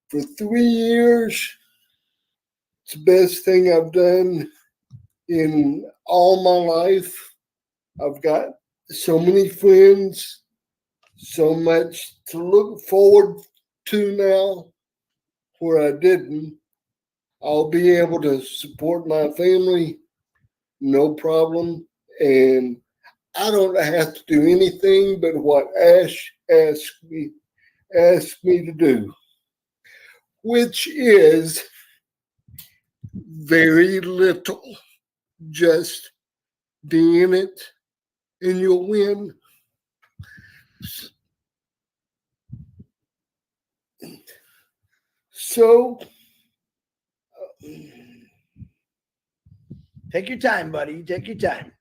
S11: for 3 years. It's the best thing I've done in all my life. I've got so many friends, so much to look forward to now where I didn't. I'll be able to support my family, no problem. And I don't have to do anything but what Ash asked me to do, which is very little. Just be in it and you'll win. So
S3: Take your time, buddy. Take your time.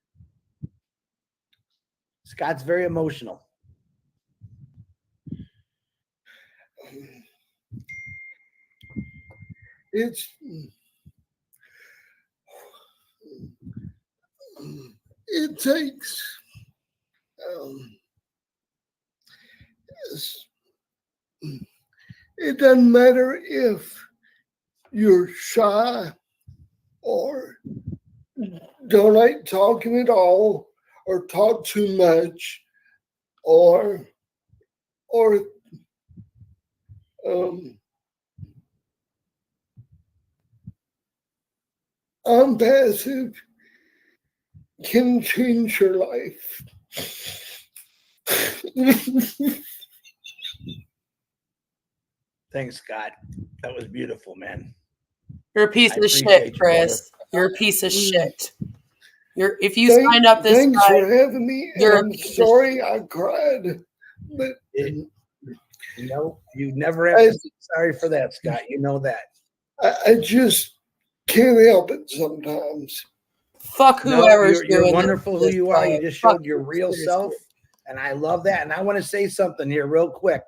S3: Scott's very emotional.
S11: It takes it doesn't matter if you're shy or don't like talking at all or talk too much or OnPassive can change your life.
S3: Thanks, Scott. That was beautiful, man.
S1: You're a piece
S3: I
S1: of
S3: appreciate
S1: shit,
S3: you,
S1: Chris. You're a piece of shit. If you
S11: Thanks
S1: signed up this
S11: for
S1: time,
S11: having me.
S1: you're a
S11: I'm
S1: piece of
S11: sorry I cried, but
S3: No, you never have to say sorry for that, Scott. You know that.
S11: I just can't help it sometimes.
S1: Fuck
S3: No,
S1: whoever's
S3: you're
S1: doing
S3: wonderful who
S1: this,
S3: you are. You
S1: like,
S3: just
S1: fuck
S3: showed your
S1: you,
S3: real
S1: seriously.
S3: self, and I love that. And I want to say something here real quick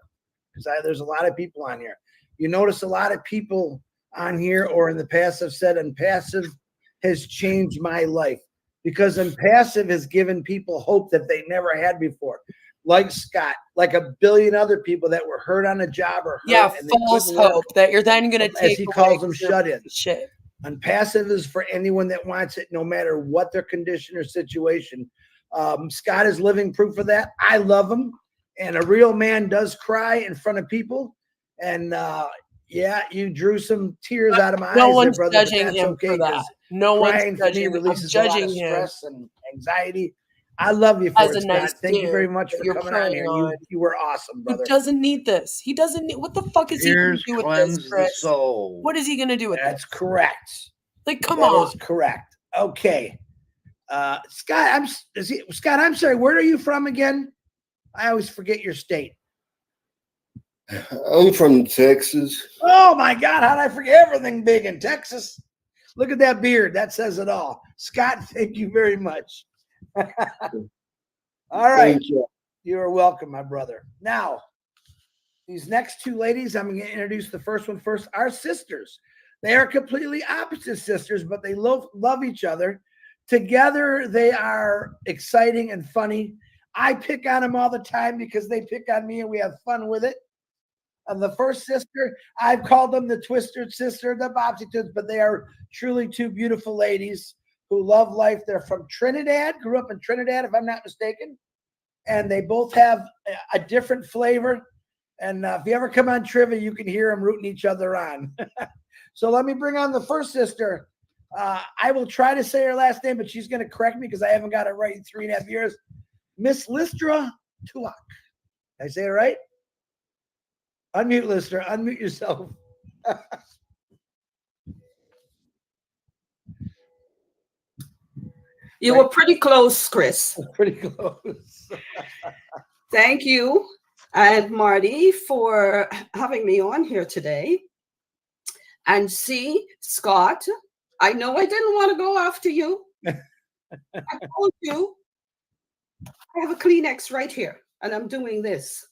S3: because there's a lot of people on here. You notice a lot of people on here or in the past have said OnPassive has changed my life because OnPassive has given people hope that they never had before. Like Scott, like a billion other people that were hurt on a job or hurt and
S1: false hope that you're then going to take
S3: as he calls them,
S1: away
S3: shut-in.
S1: shit.
S3: OnPassive is for anyone that wants it, no matter what their condition or situation. Scott is living proof of that. I love him, and a real man does cry in front of people. And yeah, you drew some tears out of my eyes.
S1: No one's
S3: there, brother,
S1: judging
S3: but that's
S1: him
S3: okay
S1: for that.
S3: because
S1: No
S3: crying
S1: one's
S3: for me
S1: judging.
S3: releases
S1: I'm
S3: a lot
S1: judging
S3: of
S1: him
S3: stress and anxiety. I love you for
S1: as
S3: it,
S1: a
S3: Scott.
S1: nice
S3: Thank you very
S1: dude
S3: much
S1: that
S3: for
S1: you're
S3: coming on
S1: preying
S3: here.
S1: on.
S3: You were awesome, brother.
S1: He doesn't need this. He doesn't need. What the fuck is he going to
S10: Tears
S1: do with
S10: cleanse
S1: this,
S10: the
S1: Chris?
S10: soul.
S1: What is he going to do with
S3: That's
S1: this?
S3: correct.
S1: Like, come
S3: That
S1: on.
S3: is correct. Okay. Scott, Scott, I'm sorry. Where are you from again? I always forget your state.
S11: I'm from Texas.
S3: Oh my God, how did I forget everything big in Texas? Look at that beard. That says it all. Scott, thank you very much. All right.
S11: Thank you.
S3: You are welcome, my brother. Now, these next two ladies, I'm going to introduce the first one first, are sisters. They are completely opposite sisters, but they love each other. Together, they are exciting and funny. I pick on them all the time because they pick on me and we have fun with it. And the first sister, I've called them the Twisted Sister, the Bobsy Toots, but they are truly two beautiful ladies who love life. They're from Trinidad, grew up in Trinidad, if I'm not mistaken. And they both have a different flavor. And if you ever come on trivia, you can hear them rooting each other on. So let me bring on the first sister. I will try to say her last name, but she's going to correct me because I haven't got it right in 3.5 years. Miss Lisra Did I say it right? Unmute, listener. Unmute yourself.
S12: You were pretty close, Chris.
S3: Pretty close.
S12: Thank you and Marty for having me on here today. And see, Scott, I know I didn't want to go after you. I told you I have a Kleenex right here and I'm doing this.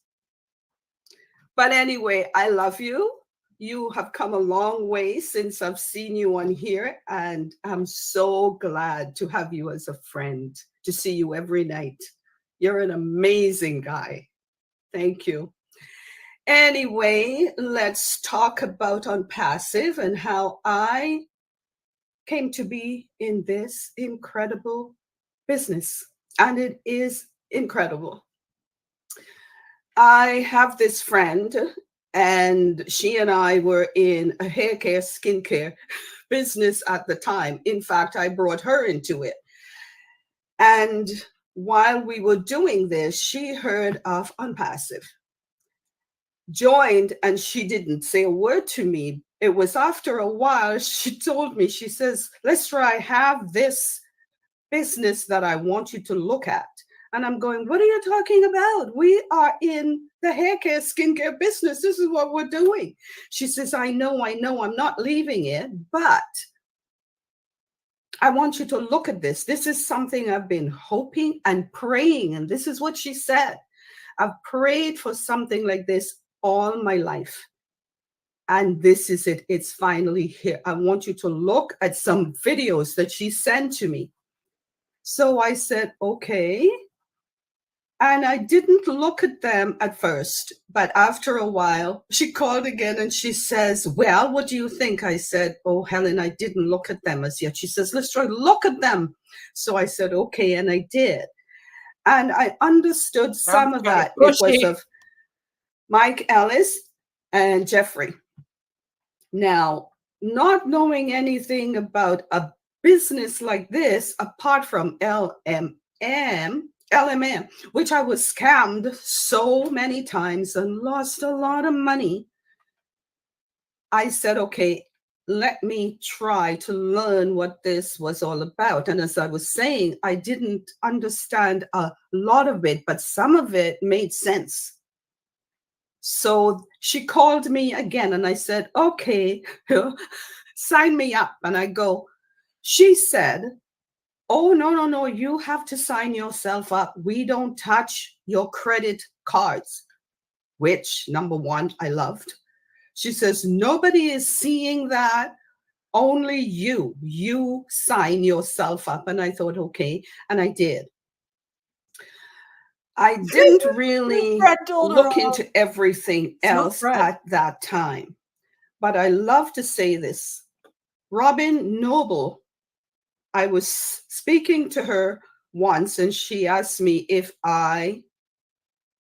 S12: But anyway, I love you. You have come a long way since I've seen you on here, and I'm so glad to have you as a friend, to see you every night. You're an amazing guy. Thank you. Anyway, let's talk about OnPassive and how I came to be in this incredible business. And it is incredible. I have this friend, and she and I were in a hair care, skincare business at the time. In fact, I brought her into it. And while we were doing this, she heard of OnPassive, joined, and she didn't say a word to me. It was after a while, she told me, she says, Lisra, I have this business that I want you to look at. And I'm going, what are you talking about? We are in the hair care, skincare business. This is what we're doing. She says, I know, I'm not leaving it, but I want you to look at this. This is something I've been hoping and praying. And this is what she said. I've prayed for something like this all my life. And this is it. It's finally here. I want you to look at some videos that she sent to me. So I said, okay. And I didn't look at them at first, but after a while, she called again and she says, well, what do you think? I said, oh, Helen, I didn't look at them as yet. She says, let's try to look at them. So I said, okay, and I did. And I understood some of that. It was of Mike Ellis and Jeffrey. Now, not knowing anything about a business like this, apart from LMM, which I was scammed so many times and lost a lot of money, I said, okay, let me try to learn what this was all about. And as I was saying, I didn't understand a lot of it, but some of it made sense. So she called me again and I said, okay, sign me up. And I go, she said, oh, no, you have to sign yourself up. We don't touch your credit cards, which, number one, I loved. She says, nobody is seeing that, only you. You sign yourself up. And I thought, okay, and I did. I didn't really look into everything else at that time. But I love to say this. Robin Noble, I was speaking to her once and she asked me if I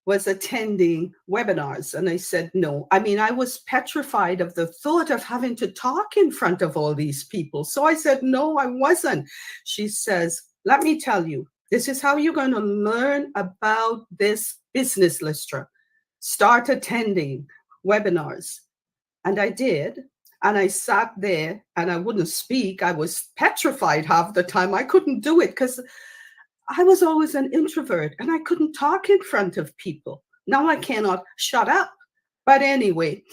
S12: was attending webinars. And I said, no. I mean, I was petrified of the thought of having to talk in front of all these people. So I said, no, I wasn't. She says, let me tell you, this is how you're going to learn about this business, Lisra. Start attending webinars. And I did. And I sat there and I wouldn't speak. I was petrified half the time. I couldn't do it because I was always an introvert and I couldn't talk in front of people. Now I cannot shut up. But anyway,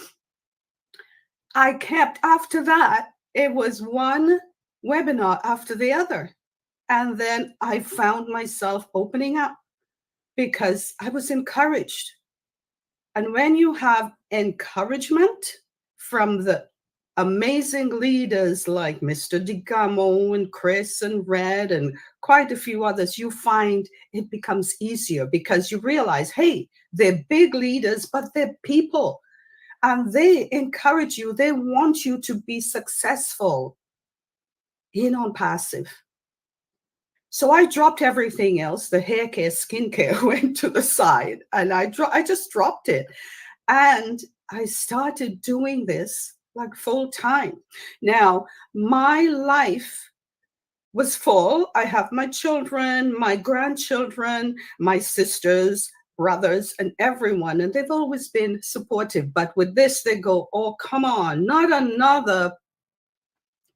S12: I kept, after that, it was one webinar after the other. And then I found myself opening up because I was encouraged. And when you have encouragement from the amazing leaders like Mr. DeGamo and Chris and Red and quite a few others, you find it becomes easier because you realize, hey, they're big leaders, but they're people. And they encourage you. They want you to be successful in OnPassive. So I dropped everything else. The hair care, skincare went to the side and I just dropped it. And I started doing this like full time. Now, my life was full. I have my children, my grandchildren, my sisters, brothers and everyone, and they've always been supportive. But with this, they go, oh, come on, not another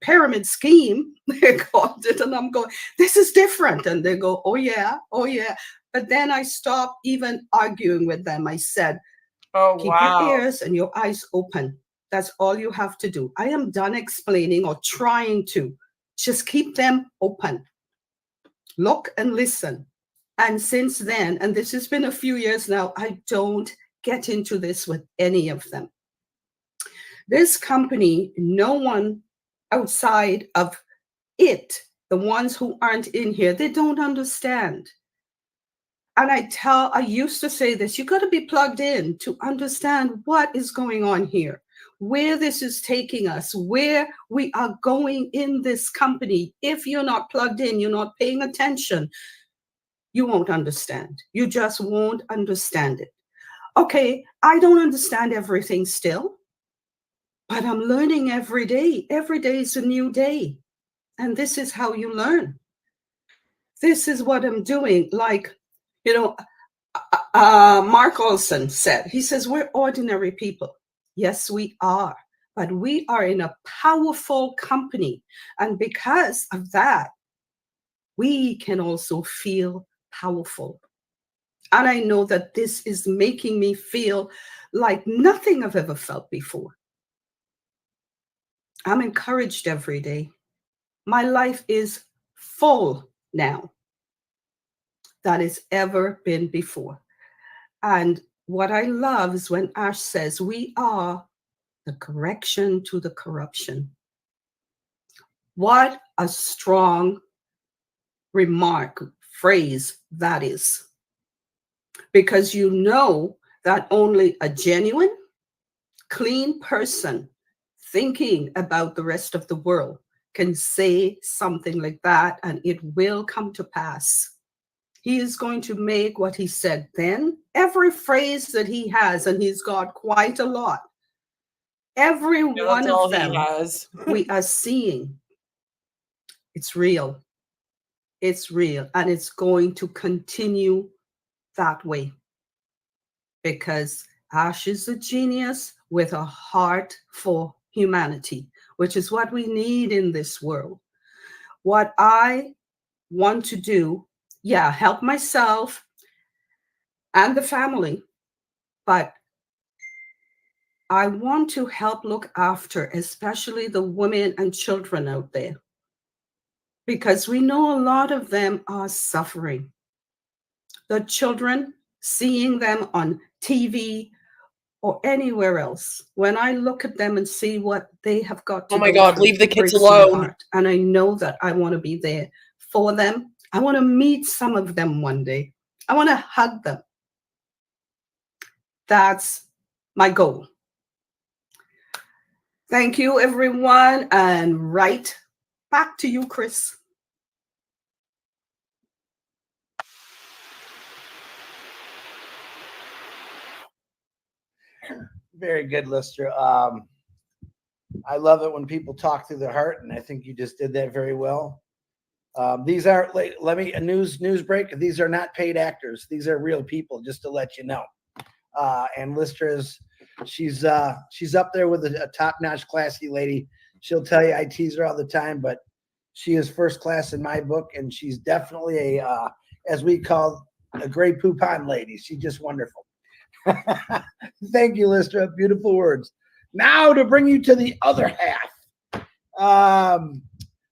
S12: pyramid scheme. They called it, and I'm going, this is different. And they go, oh yeah, oh yeah. But then I stopped even arguing with them. I said,
S1: oh,
S12: keep
S1: wow.
S12: your ears and your eyes open. That's all you have to do. I am done explaining or trying to. Just keep them open. Look and listen. And since then, and this has been a few years now, I don't get into this with any of them. This company, no one outside of it, the ones who aren't in here, they don't understand. And I used to say this, you got to be plugged in to understand what is going on here, where this is taking us, where we are going in this company. If you're not plugged in, you're not paying attention, you won't understand. You just won't understand it. Okay, I don't understand everything still, but I'm learning every day. Every day is a new day. And this is how you learn. This is what I'm doing. Like, you know, Mark Olson said, he says, we're ordinary people. Yes, we are. But we are in a powerful company. And because of that, we can also feel powerful. And I know that this is making me feel like nothing I've ever felt before. I'm encouraged every day. My life is full now than it's ever been before. And what I love is when Ash says, we are the correction to the corruption. What a strong remark, phrase that is. Because you know that only a genuine, clean person thinking about the rest of the world can say something like that, and it will come to pass. He is going to make what he said then. Every phrase that he has, and he's got quite a lot. Every one of them we are seeing. It's real. It's real. And it's going to continue that way. Because Ash is a genius with a heart for humanity, which is what we need in this world. What I want to do, yeah, help myself and the family, but I want to help look after, especially the women and children out there, because we know a lot of them are suffering. The children, seeing them on TV or anywhere else, when I look at them and see what they have got to
S1: oh my
S12: go
S1: God,
S12: through,
S1: leave the
S12: it
S1: kids
S12: breaks my
S1: alone.
S12: heart. And I know that I want to be there for them. I want to meet some of them one day. I want to hug them. That's my goal. Thank you, everyone. And right back to you, Chris.
S3: Very good, Lisra. I love it when people talk through their heart, and I think you just did that very well. These are, let me, a news break. These are not paid actors. These are real people, just to let you know. And Lisra is, she's up there with a top-notch, classy lady. She'll tell you, I tease her all the time, but she is first class in my book, and she's definitely a, as we call, a Grey Poupon lady. She's just wonderful. Thank you, Lisra. Beautiful words. Now to bring you to the other half. I'm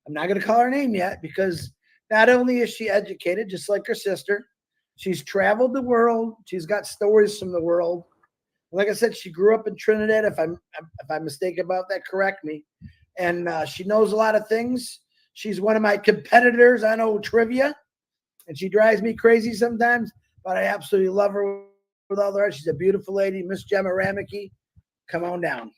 S3: not going to call her name yet, because not only is she educated, just like her sister, she's traveled the world. She's got stories from the world. Like I said, she grew up in Trinidad. If I'm mistaken about that, correct me. And she knows a lot of things. She's one of my competitors. I know trivia, and she drives me crazy sometimes, but I absolutely love her with all the heart. She's a beautiful lady, Miss Gemma Ramicki. Come on down.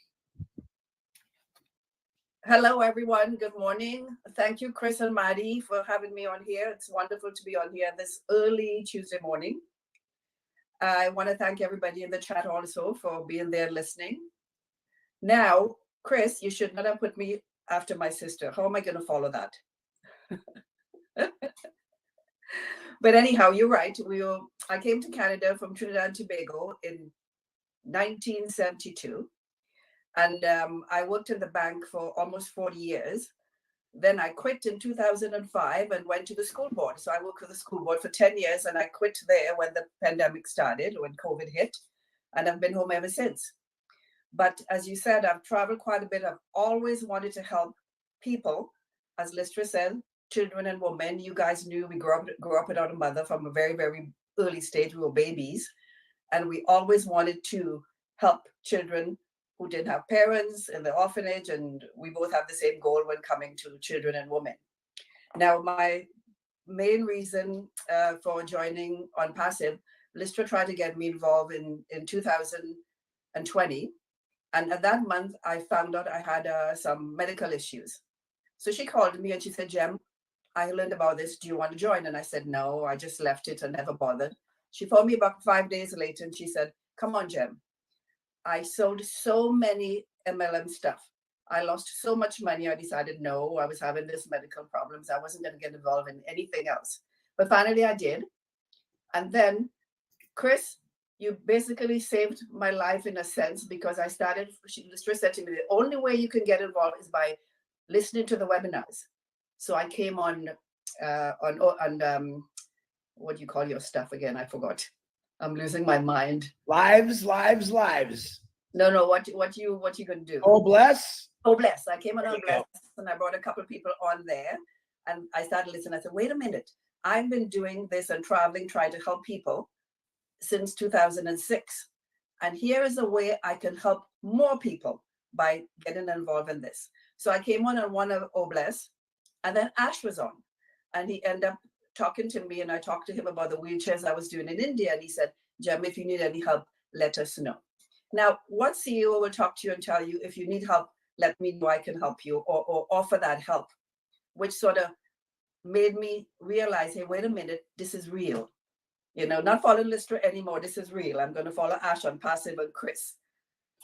S13: Hello, everyone. Good morning. Thank you, Chris and Maddie, for having me on here. It's wonderful to be on here this early Tuesday morning. I want to thank everybody in the chat also for being there listening. Now, Chris, you should not have put me after my sister. How am I going to follow that? But anyhow, you're right. I came to Canada from Trinidad and Tobago in 1972. And I worked in the bank for almost 40 years. Then I quit in 2005 and went to the school board. So I worked with the school board for 10 years and I quit there when the pandemic started, when COVID hit. And I've been home ever since. But as you said, I've traveled quite a bit. I've always wanted to help people. As Lisra said, children and women. You guys knew we grew up without a mother from a very, very early stage. We were babies. And we always wanted to help children who didn't have parents in the orphanage. And we both have the same goal when coming to children and women. Now, my main reason for joining OnPassive, Lisra tried to get me involved in 2020. And at that month, I found out I had some medical issues. So she called me and she said, Gem, I learned about this. Do you want to join? And I said, no, I just left it and never bothered. She phoned me about 5 days later and she said, come on, Gem. I sold so many MLM stuff. I lost so much money. I decided, no, I was having this medical problems. I wasn't going to get involved in anything else. But finally I did. And then, Chris, you basically saved my life in a sense, because I started, Lisra said to me, the only way you can get involved is by listening to the webinars. So I came on what do you call your stuff again? I forgot. I'm losing my mind.
S3: Lives.
S13: No, what you gonna do?
S3: Oh, bless.
S13: Oh, bless. I came on Bless and I brought a couple of people on there and I started listening. I said, wait a minute. I've been doing this and traveling, trying to help people since 2006. And here is a way I can help more people by getting involved in this. So I came on one of Obless, and then Ash was on, and he ended up talking to me, and I talked to him about the wheelchairs I was doing in India, and he said, Gem, if you need any help, let us know. Now, what CEO will talk to you and tell you, if you need help, let me know, I can help you, or offer that help, which sort of made me realize, hey, wait a minute, this is real. You know, not following Lisra anymore. This is real. I'm going to follow Ash OnPassive and Chris.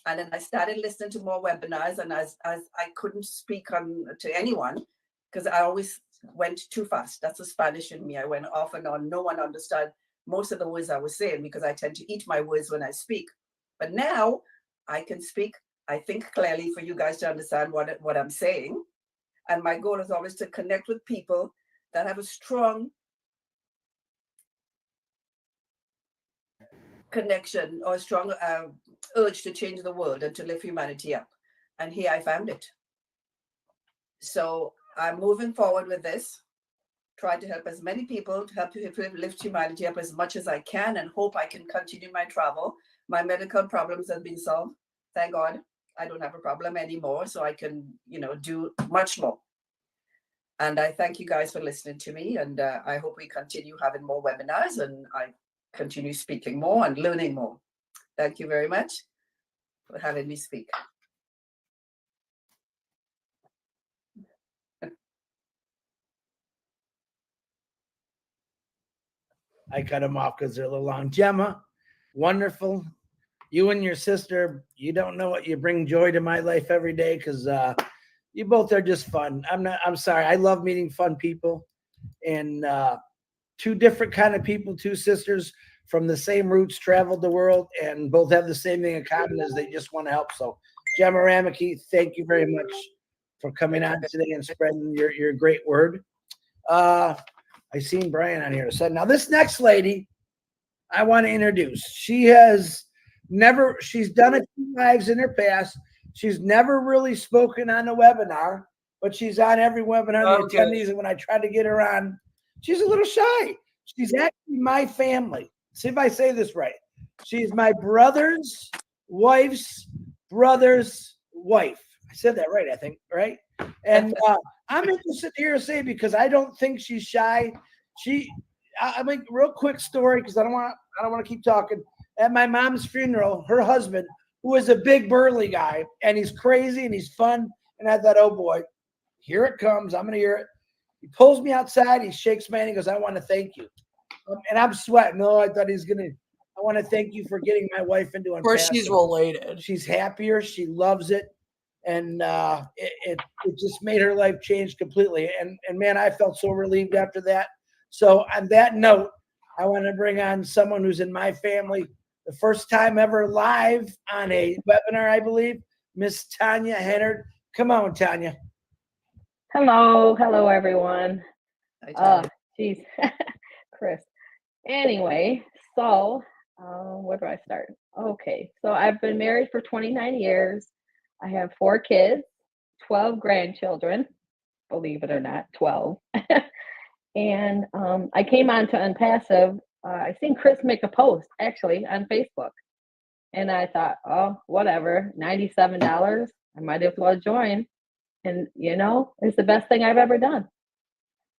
S13: And then I started listening to more webinars, and as I couldn't speak to anyone because I always went too fast. That's the Spanish in me. I went off and on. No one understood most of the words I was saying because I tend to eat my words when I speak. But now I can speak, I think clearly for you guys to understand what I'm saying. And my goal is always to connect with people that have a strong connection or a strong urge to change the world and to lift humanity up. And here I found it. So I'm moving forward with this, try to help as many people, to help lift humanity up as much as I can, and hope I can continue my travel. My medical problems have been solved. Thank God I don't have a problem anymore, so I can, do much more. And I thank you guys for listening to me, and I hope we continue having more webinars, and I continue speaking more and learning more. Thank you very much for having me speak.
S3: I cut them off because they're a little long. Gemma, wonderful. You and your sister, you don't know what you bring joy to my life every day, because you both are just fun. I'm sorry. I love meeting fun people, and two different kind of people, two sisters from the same roots, traveled the world, and both have the same thing in common, as they just want to help. So Gemma Ramaki, thank you very much for coming on today and spreading your great word. I seen Brian on here. So now this next lady I want to introduce. She's done a few lives in her past. She's never really spoken on a webinar, but she's on every webinar, the attendees. And when I try to get her on, she's a little shy. She's actually my family. See if I say this right. She's my brother's wife's brother's wife. I said that right, I think, right? And I'm interested here to say, because I don't think she's shy. I mean, real quick story, because I don't want to keep talking. At my mom's funeral, her husband, who is a big burly guy, and he's crazy and he's fun, and I thought, oh boy, here it comes. I'm gonna hear it. He pulls me outside. He shakes my hand. He goes, "I want to thank you," and I'm sweating. No, I thought he's gonna. I want to thank you for getting my wife into it.
S1: Of course, she's related.
S3: She's happier. She loves it. And it just made her life change completely. And man, I felt so relieved after that. So on that note, I want to bring on someone who's in my family, the first time ever live on a webinar, I believe, Miss Tanya Hennard. Come on, Tanya.
S14: Hello, everyone. Geez, Chris. Anyway, so where do I start? Okay, so I've been married for 29 years. I have 4 kids, 12 grandchildren, believe it or not, 12. And I came on to OnPassive. I seen Chris make a post actually on Facebook. And I thought, oh, whatever, $97. I might as well join. And, it's the best thing I've ever done.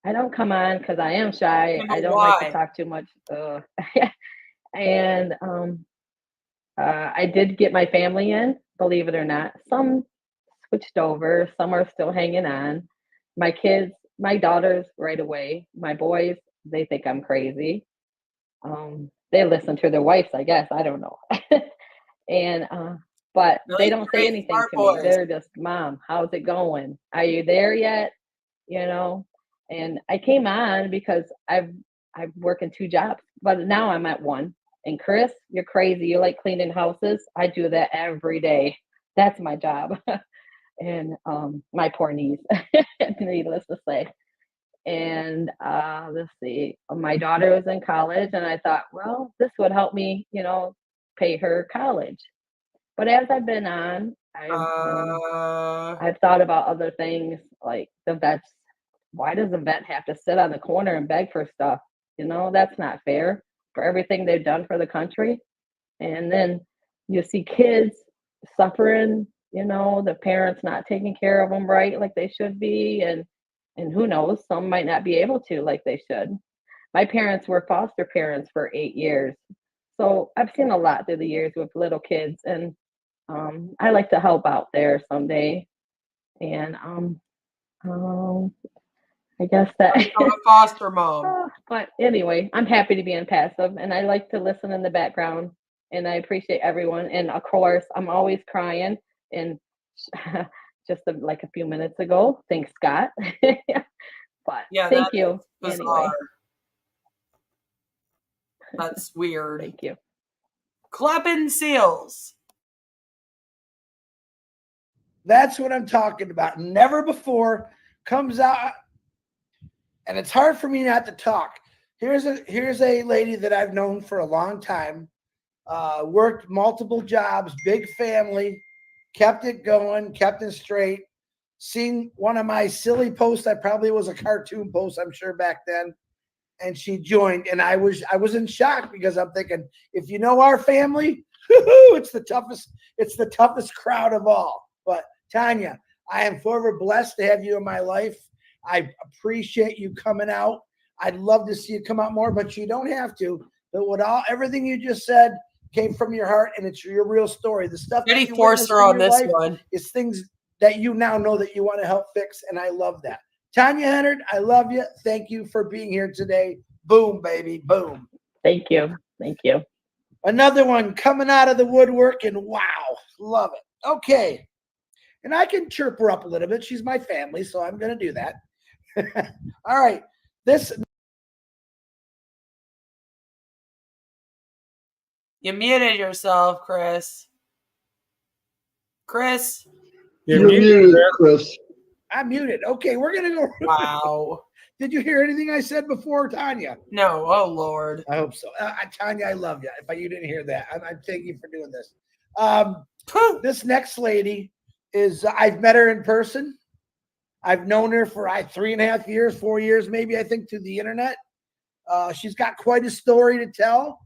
S14: I don't come on because I am shy. I don't like to talk too much. And I did get my family in, believe it or not. Some switched over. Some are still hanging on. My kids, my daughters right away. My boys, they think I'm crazy. They listen to their wives, I guess. I don't know. And but they don't say anything to me. They're just, Mom, how's it going? Are you there yet? And I came on because I work in 2 jobs, but now I'm at 1. And Chris, you're crazy. You like cleaning houses. I do that every day. That's my job. And my poor knees, needless to say. And let's see, my daughter was in college, and I thought, well, this would help me, pay her college. But as I've been on, I've thought about other things like the vets. Why does a vet have to sit on the corner and beg for stuff? That's not fair for everything they've done for the country. And then you see kids suffering, the parents not taking care of them right like they should be. And who knows, some might not be able to like they should. My parents were foster parents for 8 years. So I've seen a lot through the years with little kids. And I like to help out there someday. And I guess that
S1: I'm a foster mom.
S14: But anyway, I'm happy to be in passive, and I like to listen in the background, and I appreciate everyone. And of course, I'm always crying. And just like a few minutes ago, thanks Scott. But
S1: yeah,
S14: thank you.
S1: Bizarre.
S14: Anyway,
S1: that's weird.
S14: Thank you.
S1: Clapping seals.
S3: That's what I'm talking about. Never before comes out, and it's hard for me not to talk. Here's a lady that I've known for a long time, worked multiple jobs, big family, kept it going, kept it straight. Seen one of my silly posts, I probably was a cartoon post, I'm sure back then, and she joined, and I was in shock because I'm thinking, if you know our family, it's the toughest crowd of all. But Tanya, I am forever blessed to have you in my life. I appreciate you coming out. I'd love to see you come out more, but you don't have to. But everything you just said came from your heart, and it's your real story. The stuff
S1: Pretty Forcer on this one
S3: is things that you now know that you want to help fix, and I love that. Tanya Hennard, I love you. Thank you for being here today. Boom, baby, boom.
S14: Thank you. Thank you.
S3: Another one coming out of the woodwork, and wow, love it. Okay. And I can chirp her up a little bit. She's my family, so I'm going to do that. All right.
S1: You muted yourself, Chris. Chris.
S2: You're muted, Chris.
S3: I'm muted. Okay, we're going to go.
S1: Wow.
S3: Did you hear anything I said before, Tanya?
S1: No. Oh, Lord.
S3: I hope so. Tanya, I love you. If you didn't hear that, I'm thanking you for doing this. This next lady is, I've met her in person. I've known her for 3.5 years, 4 years, maybe, I think, through the internet. She's got quite a story to tell.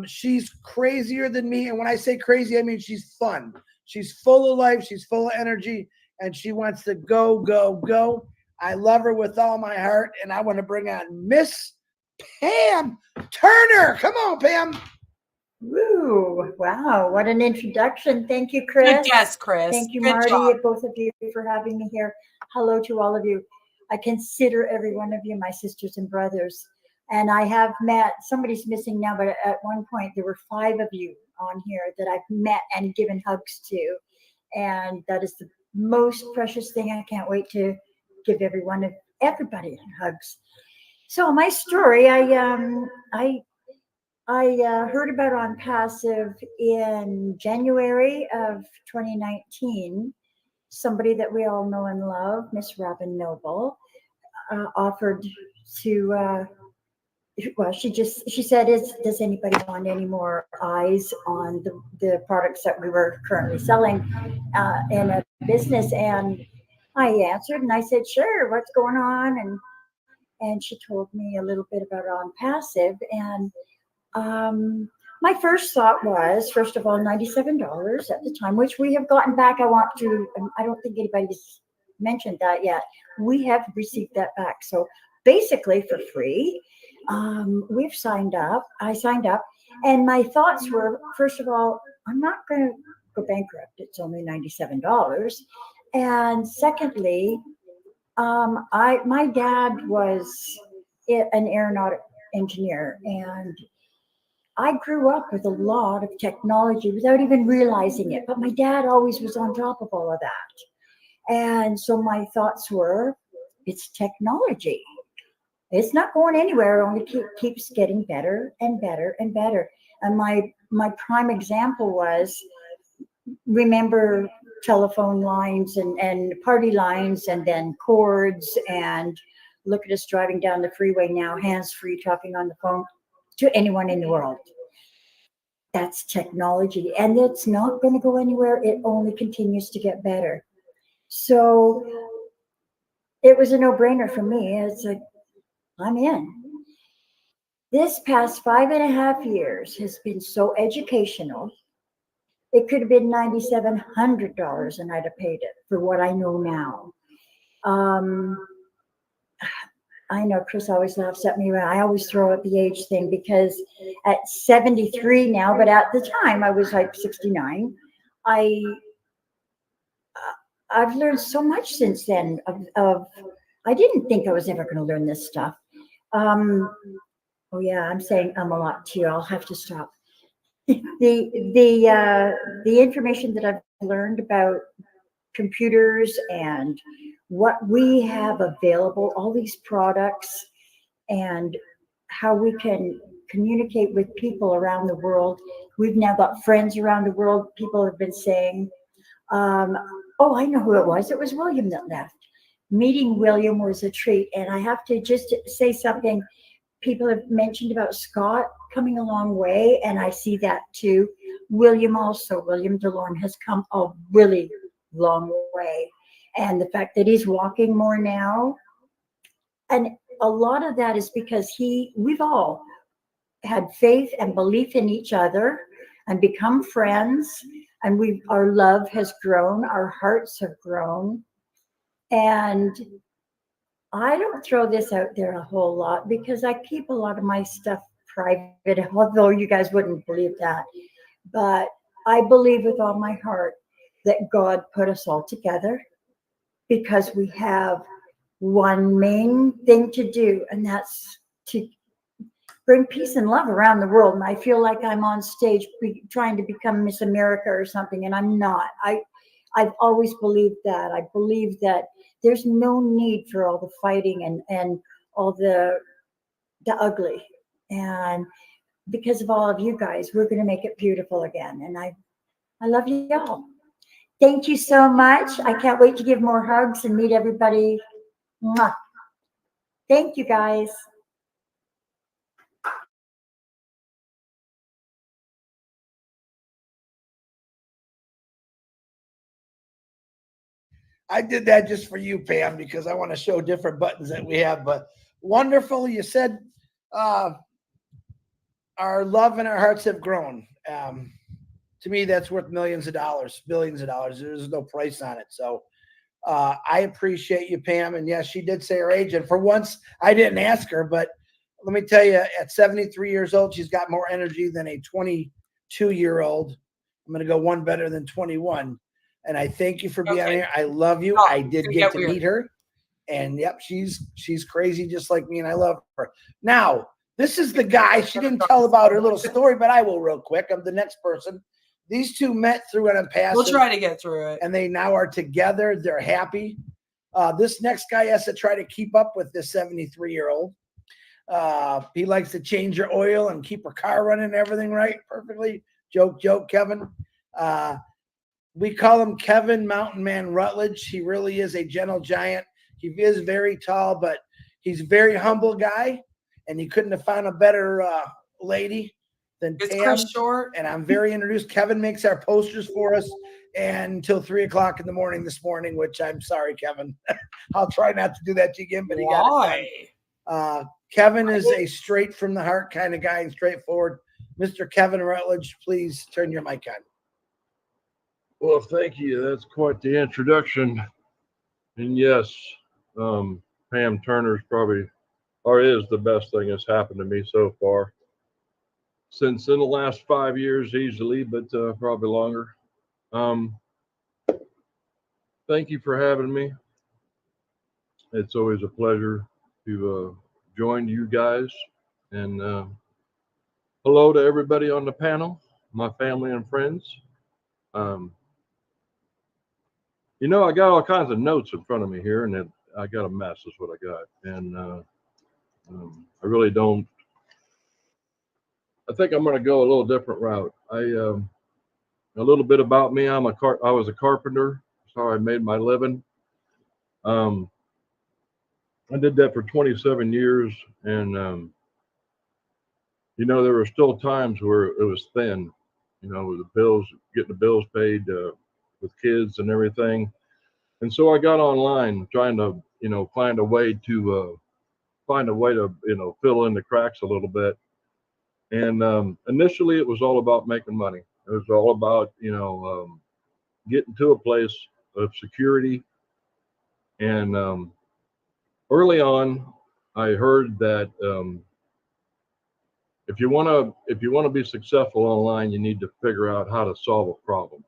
S3: She's crazier than me. And when I say crazy, I mean she's fun. She's full of life. She's full of energy. And she wants to go, go, go. I love her with all my heart. And I want to bring on Miss Pam Turner. Come on, Pam.
S15: Woo! Wow, what an introduction. Thank you, Chris.
S1: Yes, Chris.
S15: Thank you,
S1: Good
S15: Marty,
S1: job.
S15: and both of you for having me here. Hello to all of you. I consider every one of you my sisters and brothers. And I have met, somebody's missing now, but at one point there were 5 of you on here that I've met and given hugs to. And that is the most precious thing. I can't wait to give everybody hugs. So my story, I heard about OnPassive in January of 2019. Somebody that we all know and love, Miss Robin Noble, offered to. Well, she said, does anybody want any more eyes on the products that we were currently selling in a business? And I answered and I said, sure, what's going on? And she told me a little bit about OnPassive. And my first thought was, first of all, $97 at the time, which we have gotten back. I don't think anybody's mentioned that yet. We have received that back. So basically for free, we've signed up. I signed up. And my thoughts were, first of all, I'm not going to go bankrupt. It's only $97. And secondly, my dad was an aeronautic engineer, and I grew up with a lot of technology without even realizing it. But my dad always was on top of all of that. And so my thoughts were, it's technology. It's not going anywhere. It only keeps getting better and better and better. And my prime example was, remember telephone lines and party lines and then cords, and look at us driving down the freeway now, hands-free, talking on the phone to anyone in the world. That's technology, and it's not going to go anywhere. It only continues to get better. So it was a no-brainer for me. It's like, I'm in. This past 5.5 years has been so educational. It could have been $9,700 and I'd have paid it for what I know now. I know Chris always laughs at me when I always throw out the age thing, because at 73 now, but at the time I was like 69, I've learned so much since then of I didn't think I was ever going to learn this stuff. Oh yeah, I'm saying a lot too. I'll have to stop. The information that I've learned about computers and what we have available, all these products, and how we can communicate with people around the world. We've now got friends around the world. People have been saying, oh, I know who it was. It was William that left. Meeting William was a treat. And I have to just say something. People have mentioned about Scott coming a long way, and I see that too. William Delor has come a really long way. And the fact that he's walking more now, and a lot of that is because we've all had faith and belief in each other and become friends, and our love has grown, our hearts have grown. And I don't throw this out there a whole lot because I keep a lot of my stuff private, although you guys wouldn't believe that. But I believe with all my heart that God put us all together because we have one main thing to do, and that's to bring peace and love around the world. And I feel like I'm on stage trying to become Miss America or something, and I'm not. I've always believed that. I believe that there's no need for all the fighting and all the ugly. And because of all of you guys, we're going to make it beautiful again. And I love you all. Thank you so much. I can't wait to give more hugs and meet everybody. Mwah. Thank you, guys.
S3: I did that just for you, Pam, because I want to show different buttons that we have. But wonderful. You said our love and our hearts have grown. To me, that's worth millions of dollars, billions of dollars. There's no price on it. So I appreciate you, Pam. And yes, she did say her age. And for once, I didn't ask her. But let me tell you, at 73 years old, she's got more energy than a 22-year-old. I'm going to go one better than 21. And I thank you for being here. I love you. I did get to meet her. And yep, she's crazy just like me, and I love her. Now, this is the guy. She didn't tell about her little story, but I will real quick. I'm the next person. These two met through an OnPassive.
S1: We'll try to get through it.
S3: And they now are together. They're happy. This next guy has to try to keep up with this 73-year-old. He likes to change your oil and keep her car running and everything right perfectly. Joke, Kevin. We call him Kevin Mountain Man Rutledge. He really is a gentle giant. He is very tall, but he's a very humble guy, and you couldn't have found a better lady than
S1: Is
S3: Pam.
S1: Chris short?
S3: And I'm very introduced. Kevin makes our posters for us and until 3 o'clock in the morning this morning, which I'm sorry, Kevin. I'll try not to do that to you again, but he got it done. Kevin is a straight from the heart kind of guy and straightforward. Mr. Kevin Rutledge, please turn your mic on.
S16: Well, thank you. That's quite the introduction. And yes, Pam Turner's probably, or is the best thing that's happened to me so far. Since in the last 5 years, easily, but probably longer. Thank you for having me. It's always a pleasure to join you guys. And hello to everybody on the panel, my family and friends. You know, I got all kinds of notes in front of me here, and I got a mess is what I got. And I really don't. I think I'm going to go a little different route. A little bit about me. I was a carpenter. That's how I made my living. I did that for 27 years, and you know, there were still times where it was thin. You know, with the bills, getting the bills paid with kids and everything. And so I got online trying to, you know, find a way to, you know, fill in the cracks a little bit. And initially it was all about making money. It was all about, you know, getting to a place of security. And early on, I heard that if you want to be successful online, you need to figure out how to solve a problem.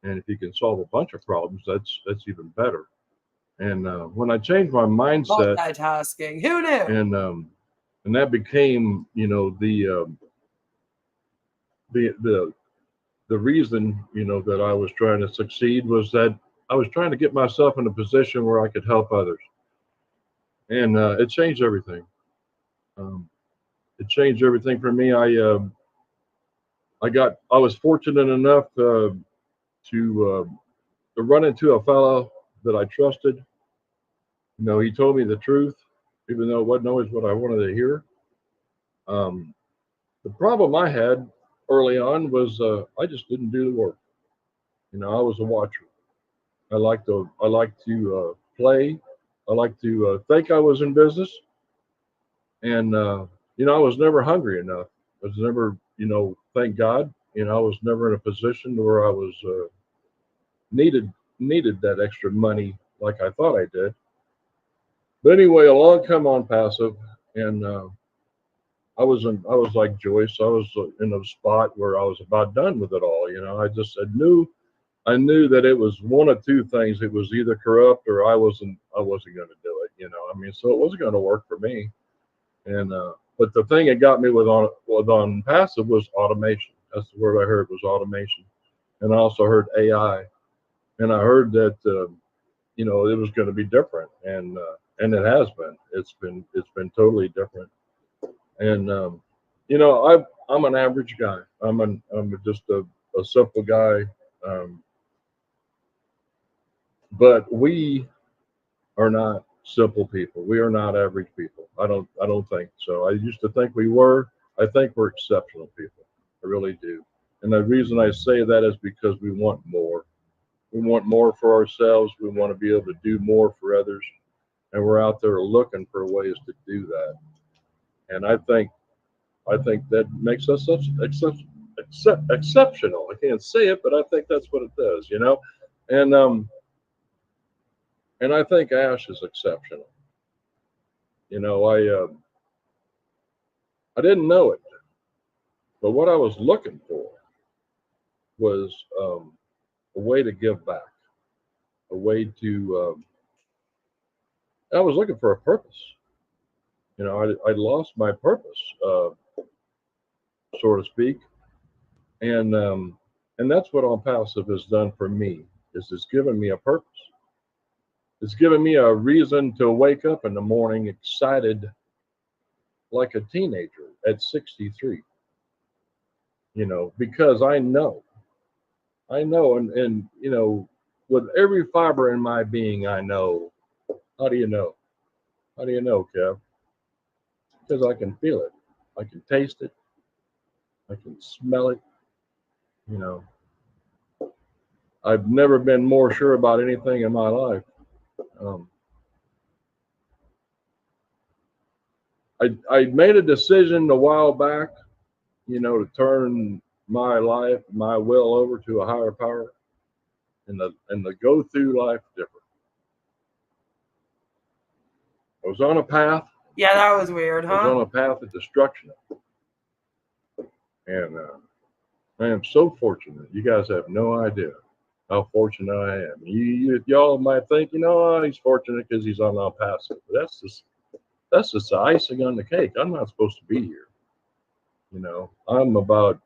S16: And if you can solve a bunch of problems, that's even better. And when I changed my mindset,
S1: Multitasking, who knew?
S16: And that became, you know, the reason, you know, that I was trying to succeed was that I was trying to get myself in a position where I could help others. And it changed everything. It changed everything for me. I was fortunate enough to run into a fellow that I trusted. You know, he told me the truth, even though it wasn't always what I wanted to hear. The problem I had early on was I just didn't do the work. You know, I was a watcher. I like to play. I like to think I was in business. And you know, I was never hungry enough. I was never, you know, thank God, you know, I was never in a position where I was needed that extra money like I thought I did. But anyway, along come OnPassive, and I was like Joyce. I was in a spot where I was about done with it all. You know, I knew that it was one of two things. It was either corrupt or I wasn't going to do it. You know, I mean, so it wasn't going to work for me. And but the thing that got me with OnPassive was automation. That's the word I heard, was automation. And I also heard AI, and I heard that you know, it was going to be different, and it has been. It's been totally different. And you know, I'm an average guy. I'm just a simple guy. But we are not simple people. We are not average people. I don't think so. I used to think we were. I think we're exceptional people. I really do. And the reason I say that is because we want more. We want more for ourselves. We want to be able to do more for others. And we're out there looking for ways to do that. And I think that makes us such exceptional. I can't say it, but I think that's what it does, you know. And I think Ash is exceptional. You know, I didn't know it, but what I was looking for was a way to give back, a way to. I was looking for a purpose. You know, I lost my purpose, so to speak, and that's what OnPassive has done for me. Is it's given me a purpose. It's given me a reason to wake up in the morning excited like a teenager at 63. You know, because I know, and you know, with every fiber in my being, I know. How do you know? How do you know, Kev? Because I can feel it, I can taste it, I can smell it. You know, I've never been more sure about anything in my life. I made a decision a while back, you know, to turn my life, my will over to a higher power, and the go through life different. I was on a path.
S1: Yeah, that was weird,
S16: I was on
S1: huh?
S16: a path of destruction, and I am so fortunate. You guys have no idea how fortunate I am. Y'all might think, you know, oh, he's fortunate because he's on OnPassive, but that's just the icing on the cake. I'm not supposed to be here. You know, I'm about,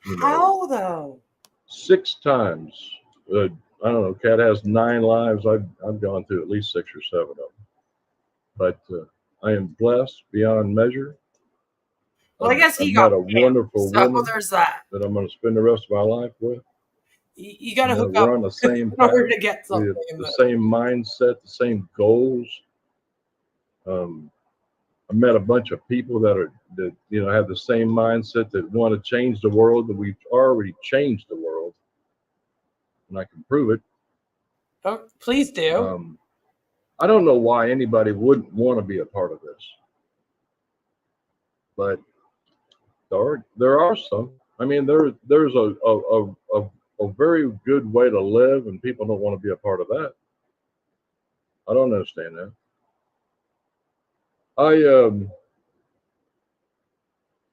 S16: you know,
S1: How though?
S16: 6 times. I don't know. Cat has 9 lives. I've gone through at least 6 or 7 of them. But I am blessed beyond measure.
S1: Well, I guess he
S16: I've
S1: got
S16: met a wonderful
S1: so
S16: woman
S1: there's that.
S16: that I'm going to spend the rest of my life with.
S1: You got to
S16: You know,
S1: hook
S16: we're
S1: up
S16: on the same
S1: in order
S16: path.
S1: to get
S16: We
S1: something.
S16: have the same mindset, the same goals. I met a bunch of people that you know have the same mindset, that want to change the world. That we've already changed the world, and I can prove it.
S1: Oh, please do.
S16: I don't know why anybody wouldn't want to be a part of this, but there are some. I mean, there's a very good way to live, and people don't want to be a part of that. I don't understand that.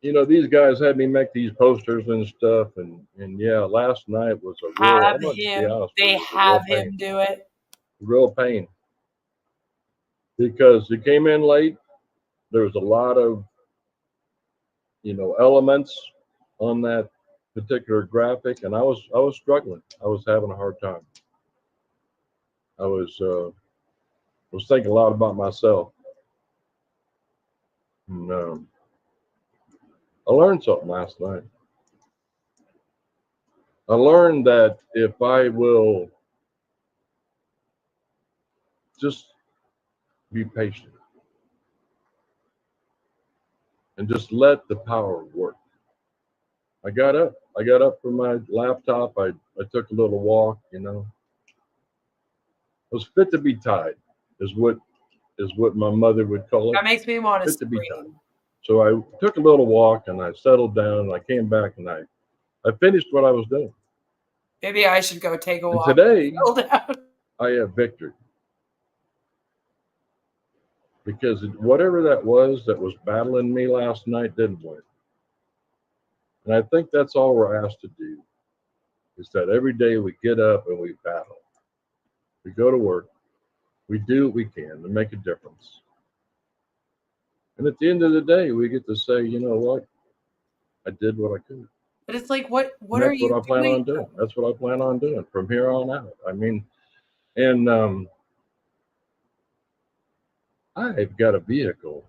S16: You know, these guys had me make these posters and stuff, and yeah, last night was a real.
S1: Have
S16: I'm gonna just be
S1: him.
S16: honest with
S1: They
S16: you, it was a
S1: have
S16: real
S1: him
S16: pain.
S1: do it.
S16: Real pain, because it came in late. There was a lot of, you know, elements on that particular graphic, and I was struggling. I was having a hard time. I was thinking a lot about myself. And, I learned something last night. I learned that if I will just be patient and just let the power work. I got up from my laptop. I took a little walk, you know. I was fit to be tied, is what my mother would call it.
S1: That makes me want to
S16: Fit to be tied.
S1: scream.
S16: So I took a little walk and I settled down, and I came back and I finished what I was doing.
S1: Maybe I should go take a
S16: And
S1: walk.
S16: today,
S1: And settle down.
S16: I have victory. Because whatever that was battling me last night didn't win. And I think that's all we're asked to do, is that every day we get up and we battle. We go to work. We do what we can to make a difference. And at the end of the day, we get to say, you know what? I did what I could.
S1: But it's like, what
S16: And
S1: are
S16: that's
S1: you
S16: what I plan
S1: doing?
S16: on doing. That's what I plan on doing from here on out. I mean, and I've got a vehicle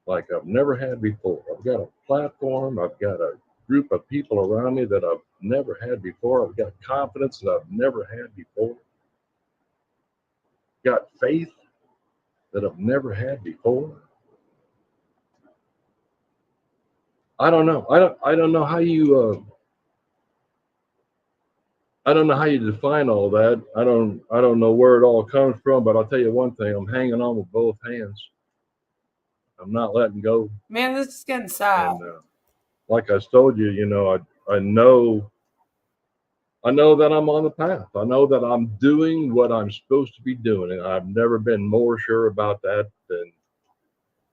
S16: like I've never had before. I've got a platform. I've got a group of people around me that I've never had before. I've got confidence that I've never had before. Got faith that I've never had before. I don't know. I don't know how you I don't know how you define all that. I don't know where it all comes from, but I'll tell you one thing, I'm hanging on with both hands. I'm not letting go.
S1: Man, this is getting sad.
S16: And like I told you, you know, I know that I'm on the path. I know that I'm doing what I'm supposed to be doing, and I've never been more sure about that than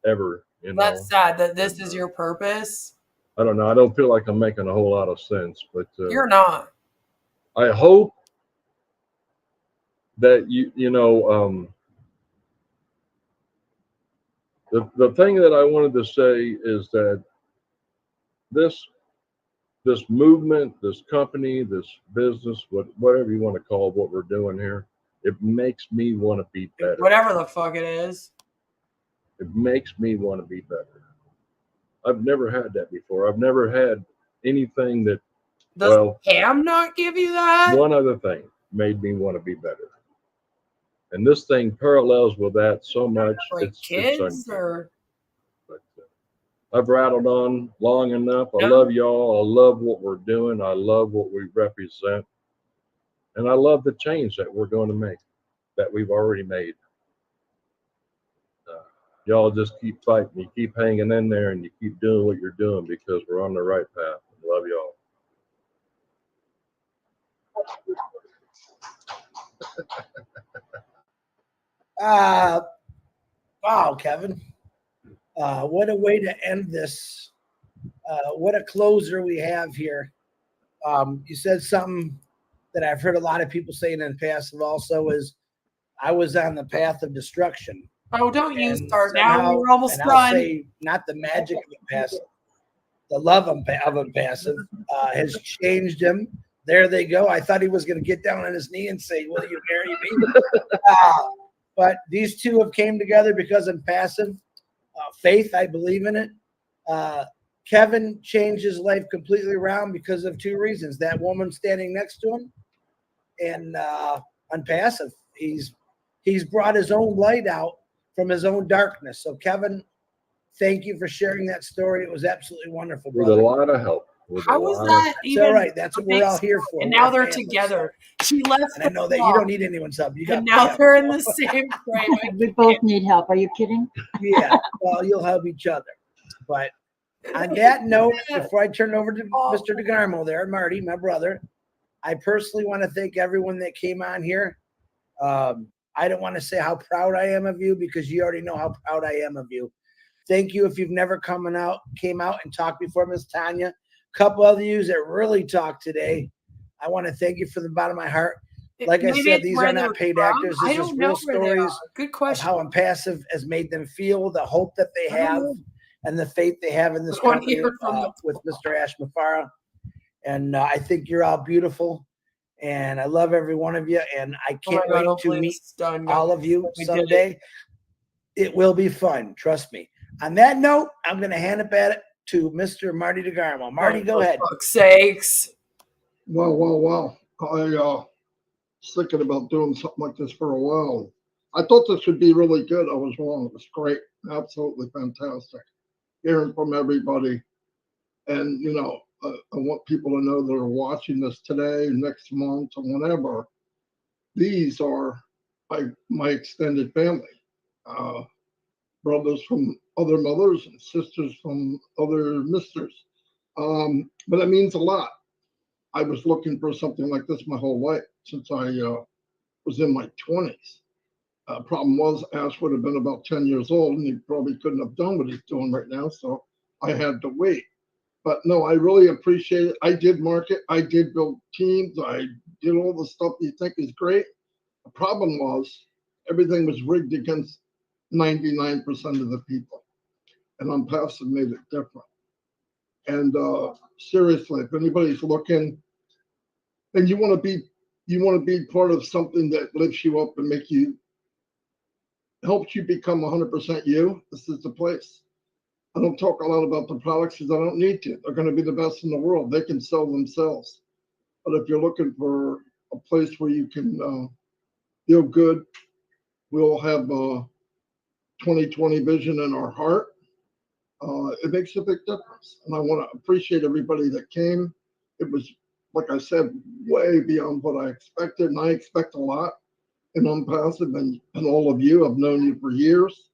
S16: ever, you know.
S1: That's sad that this is your purpose.
S16: I don't know. I don't feel like I'm making a whole lot of sense, but
S1: You're not.
S16: I hope that you know, the thing that I wanted to say is that this movement, this company, this business, whatever you want to call what we're doing here, it makes me want to be better.
S1: Whatever the fuck it is.
S16: It makes me want to be better. I've never had that before. I've never had anything that,
S1: Does Pam not give you that?
S16: One other thing made me want to be better. And this thing parallels with that so much.
S1: Like kids or?
S16: But, I've rattled on long enough. I love y'all. I love what we're doing. I love what we represent. And I love the change that we're going to make, that we've already made. Y'all just keep fighting. You keep hanging in there and you keep doing what you're doing because we're on the right path. I love y'all.
S3: Wow, Kevin. What a way to end this. What a closer we have here. You said something that I've heard a lot of people saying in the past also is I was on the path of destruction.
S1: Oh, don't you start now. We're almost done.
S3: I'll say not the magic of OnPassive, the love of OnPassive has changed him. There they go. I thought he was going to get down on his knee and say, will you marry me? But these two have came together because of OnPassive. Faith, I believe in it. Kevin changed his life completely around because of two reasons. That woman standing next to him and OnPassive. He's brought his own light out from his own darkness. So Kevin, thank you for sharing that story. It was absolutely wonderful, brother.
S16: With a lot of help.
S1: How was that even?
S3: It's all right. That's what we're all here for.
S1: And now they're together. She left.
S3: And I know that you don't need anyone's help. You got
S1: and now they're in the same frame.
S15: We both need help. Are you kidding?
S3: Yeah. Well, you'll help each other. But on that note, before I turn it over to Mr. DeGarmo there, Marty, my brother, I personally want to thank everyone that came on here. I don't want to say how proud I am of you because you already know how proud I am of you. Thank you if you've never came out and talked before, Miss Tanya. A couple of you that really talked today. I want to thank you from the bottom of my heart. Like I said, these are not paid actors. This is real stories.
S1: Good question.
S3: Of how OnPassive has made them feel, the hope that they have, and the faith they have in this company with Mr. Ash Mafara. And I think you're all beautiful. And I love every one of you. And I can't wait to meet all of you someday. It will be fun. Trust me. On that note, I'm going to hand it back to Mr. Marty DeGarmo. Marty, go ahead.
S1: For fuck's sakes.
S2: Wow. I was thinking about doing something like this for a while. I thought this would be really good. I was wrong. It was great. Absolutely fantastic. Hearing from everybody. And, you know, I want people to know that are watching this today, next month, or whenever. These are my extended family. Brothers from other mothers and sisters from other misters. But it means a lot. I was looking for something like this my whole life since I was in my 20s. Problem was, Ash would have been about 10 years old and he probably couldn't have done what he's doing right now. So I had to wait. But no, I really appreciate it. I did market. I did build teams. I did all the stuff you think is great. The problem was everything was rigged against 99% of the people. And OnPassive made it different. And seriously, if anybody's looking and you want to be part of something that lifts you up and helps you become 100% you, this is the place. I don't talk a lot about the products because I don't need to. They're going to be the best in the world. They can sell themselves. But if you're looking for a place where you can feel good, we'll have 20/20 vision in our heart. It makes a big difference. And I want to appreciate everybody that came. It was, like I said, way beyond what I expected. And I expect a lot in OnPassive and all of you. I've known you for years.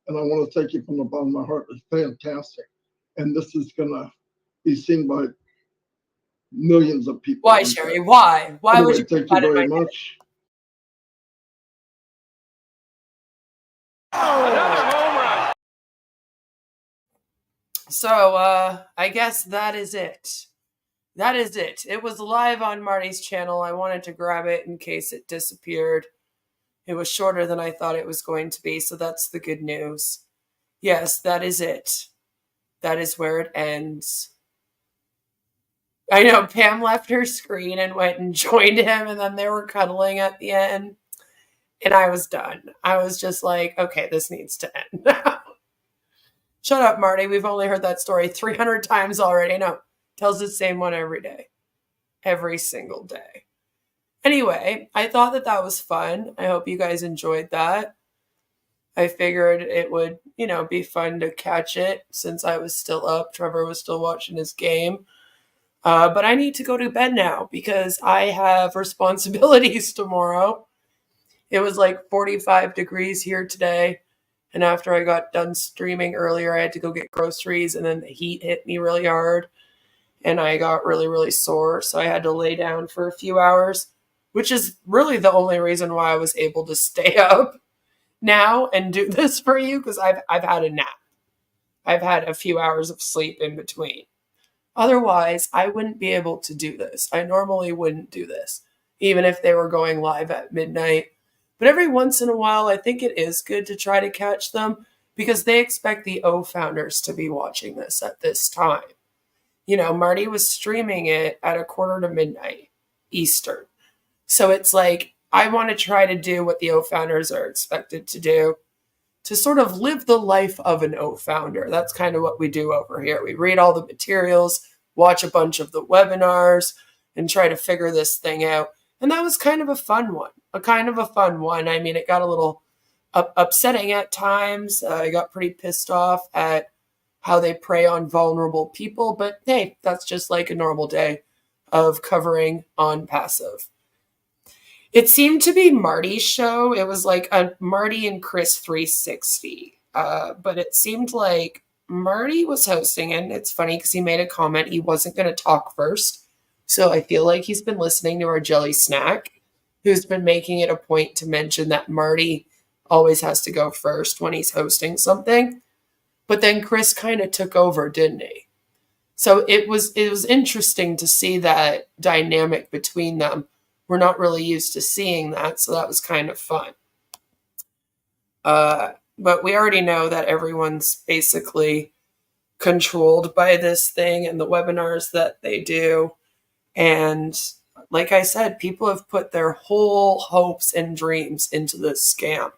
S2: And I want to thank you from the bottom of my heart. It's fantastic. And this is going to be seen by millions of people.
S1: Why, Sherry? Why? Why
S2: anyway,
S1: would you?
S2: Thank you very much.
S1: So I guess that is it. That is it. It was live on Marty's channel. I wanted to grab it in case it disappeared. It was shorter than I thought it was going to be, so that's the good news. Yes, that is it. That is where it ends. I know Pam left her screen and went and joined him, and then they were cuddling at the end. And I was done. I was just like, okay, this needs to end now. Shut up, Marty. We've only heard that story 300 times already. No, tells the same one every day. Every single day. Anyway, I thought that was fun. I hope you guys enjoyed that. I figured it would, be fun to catch it since I was still up. Trevor was still watching his game. But I need to go to bed now because I have responsibilities tomorrow. It was like 45 degrees here today. And after I got done streaming earlier, I had to go get groceries, and then the heat hit me really hard. And I got really, really sore. So I had to lay down for a few hours, which is really the only reason why I was able to stay up now and do this for you, because I've had a nap. I've had a few hours of sleep in between. Otherwise, I wouldn't be able to do this. I normally wouldn't do this, even if they were going live at midnight. But every once in a while, I think it is good to try to catch them because they expect the O founders to be watching this at this time. Marty was streaming it at 1:45 Eastern. So it's like, I want to try to do what the O founders are expected to do, to sort of live the life of an O founder. That's kind of what we do over here. We read all the materials, watch a bunch of the webinars, and try to figure this thing out. And that was kind of a fun one. I mean, it got a little upsetting at times. I got pretty pissed off at how they prey on vulnerable people. But hey, that's just like a normal day of covering OnPassive. It seemed to be Marty's show. It was like a Marty and Chris 360. But it seemed like Marty was hosting, and it's funny because he made a comment he wasn't going to talk first. So I feel like he's been listening to our Jelly Snack, who's been making it a point to mention that Marty always has to go first when he's hosting something. But then Chris kind of took over, didn't he? So it was interesting to see that dynamic between them. We're not really used to seeing that, so that was kind of fun. But we already know that everyone's basically controlled by this thing and the webinars that they do. And like I said, people have put their whole hopes and dreams into this scam.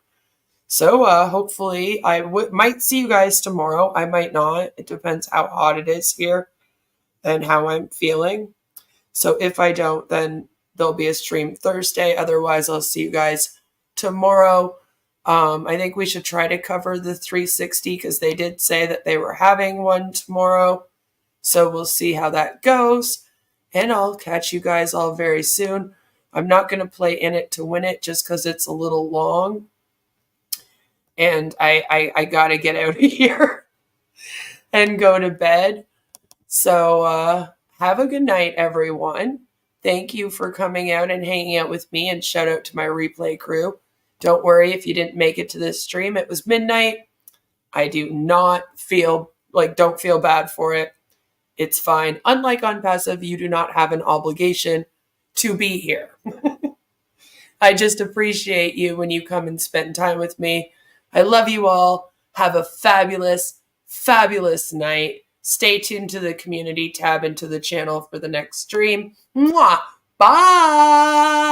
S1: So hopefully I might see you guys tomorrow. I might not. It depends how hot it is here and how I'm feeling. So if I don't, then there'll be a stream Thursday. Otherwise, I'll see you guys tomorrow. I think we should try to cover the 360 because they did say that they were having one tomorrow. So we'll see how that goes. And I'll catch you guys all very soon. I'm not going to play In It to Win It just because it's a little long. And I got to get out of here and go to bed. So have a good night, everyone. Thank you for coming out and hanging out with me, and shout out to my replay crew. Don't worry if you didn't make it to this stream. It was midnight. I don't feel bad for it. It's fine. Unlike OnPassive, you do not have an obligation to be here. I just appreciate you when you come and spend time with me. I love you all. Have a fabulous, fabulous night. Stay tuned to the community tab and to the channel for the next stream. Mwah! Bye!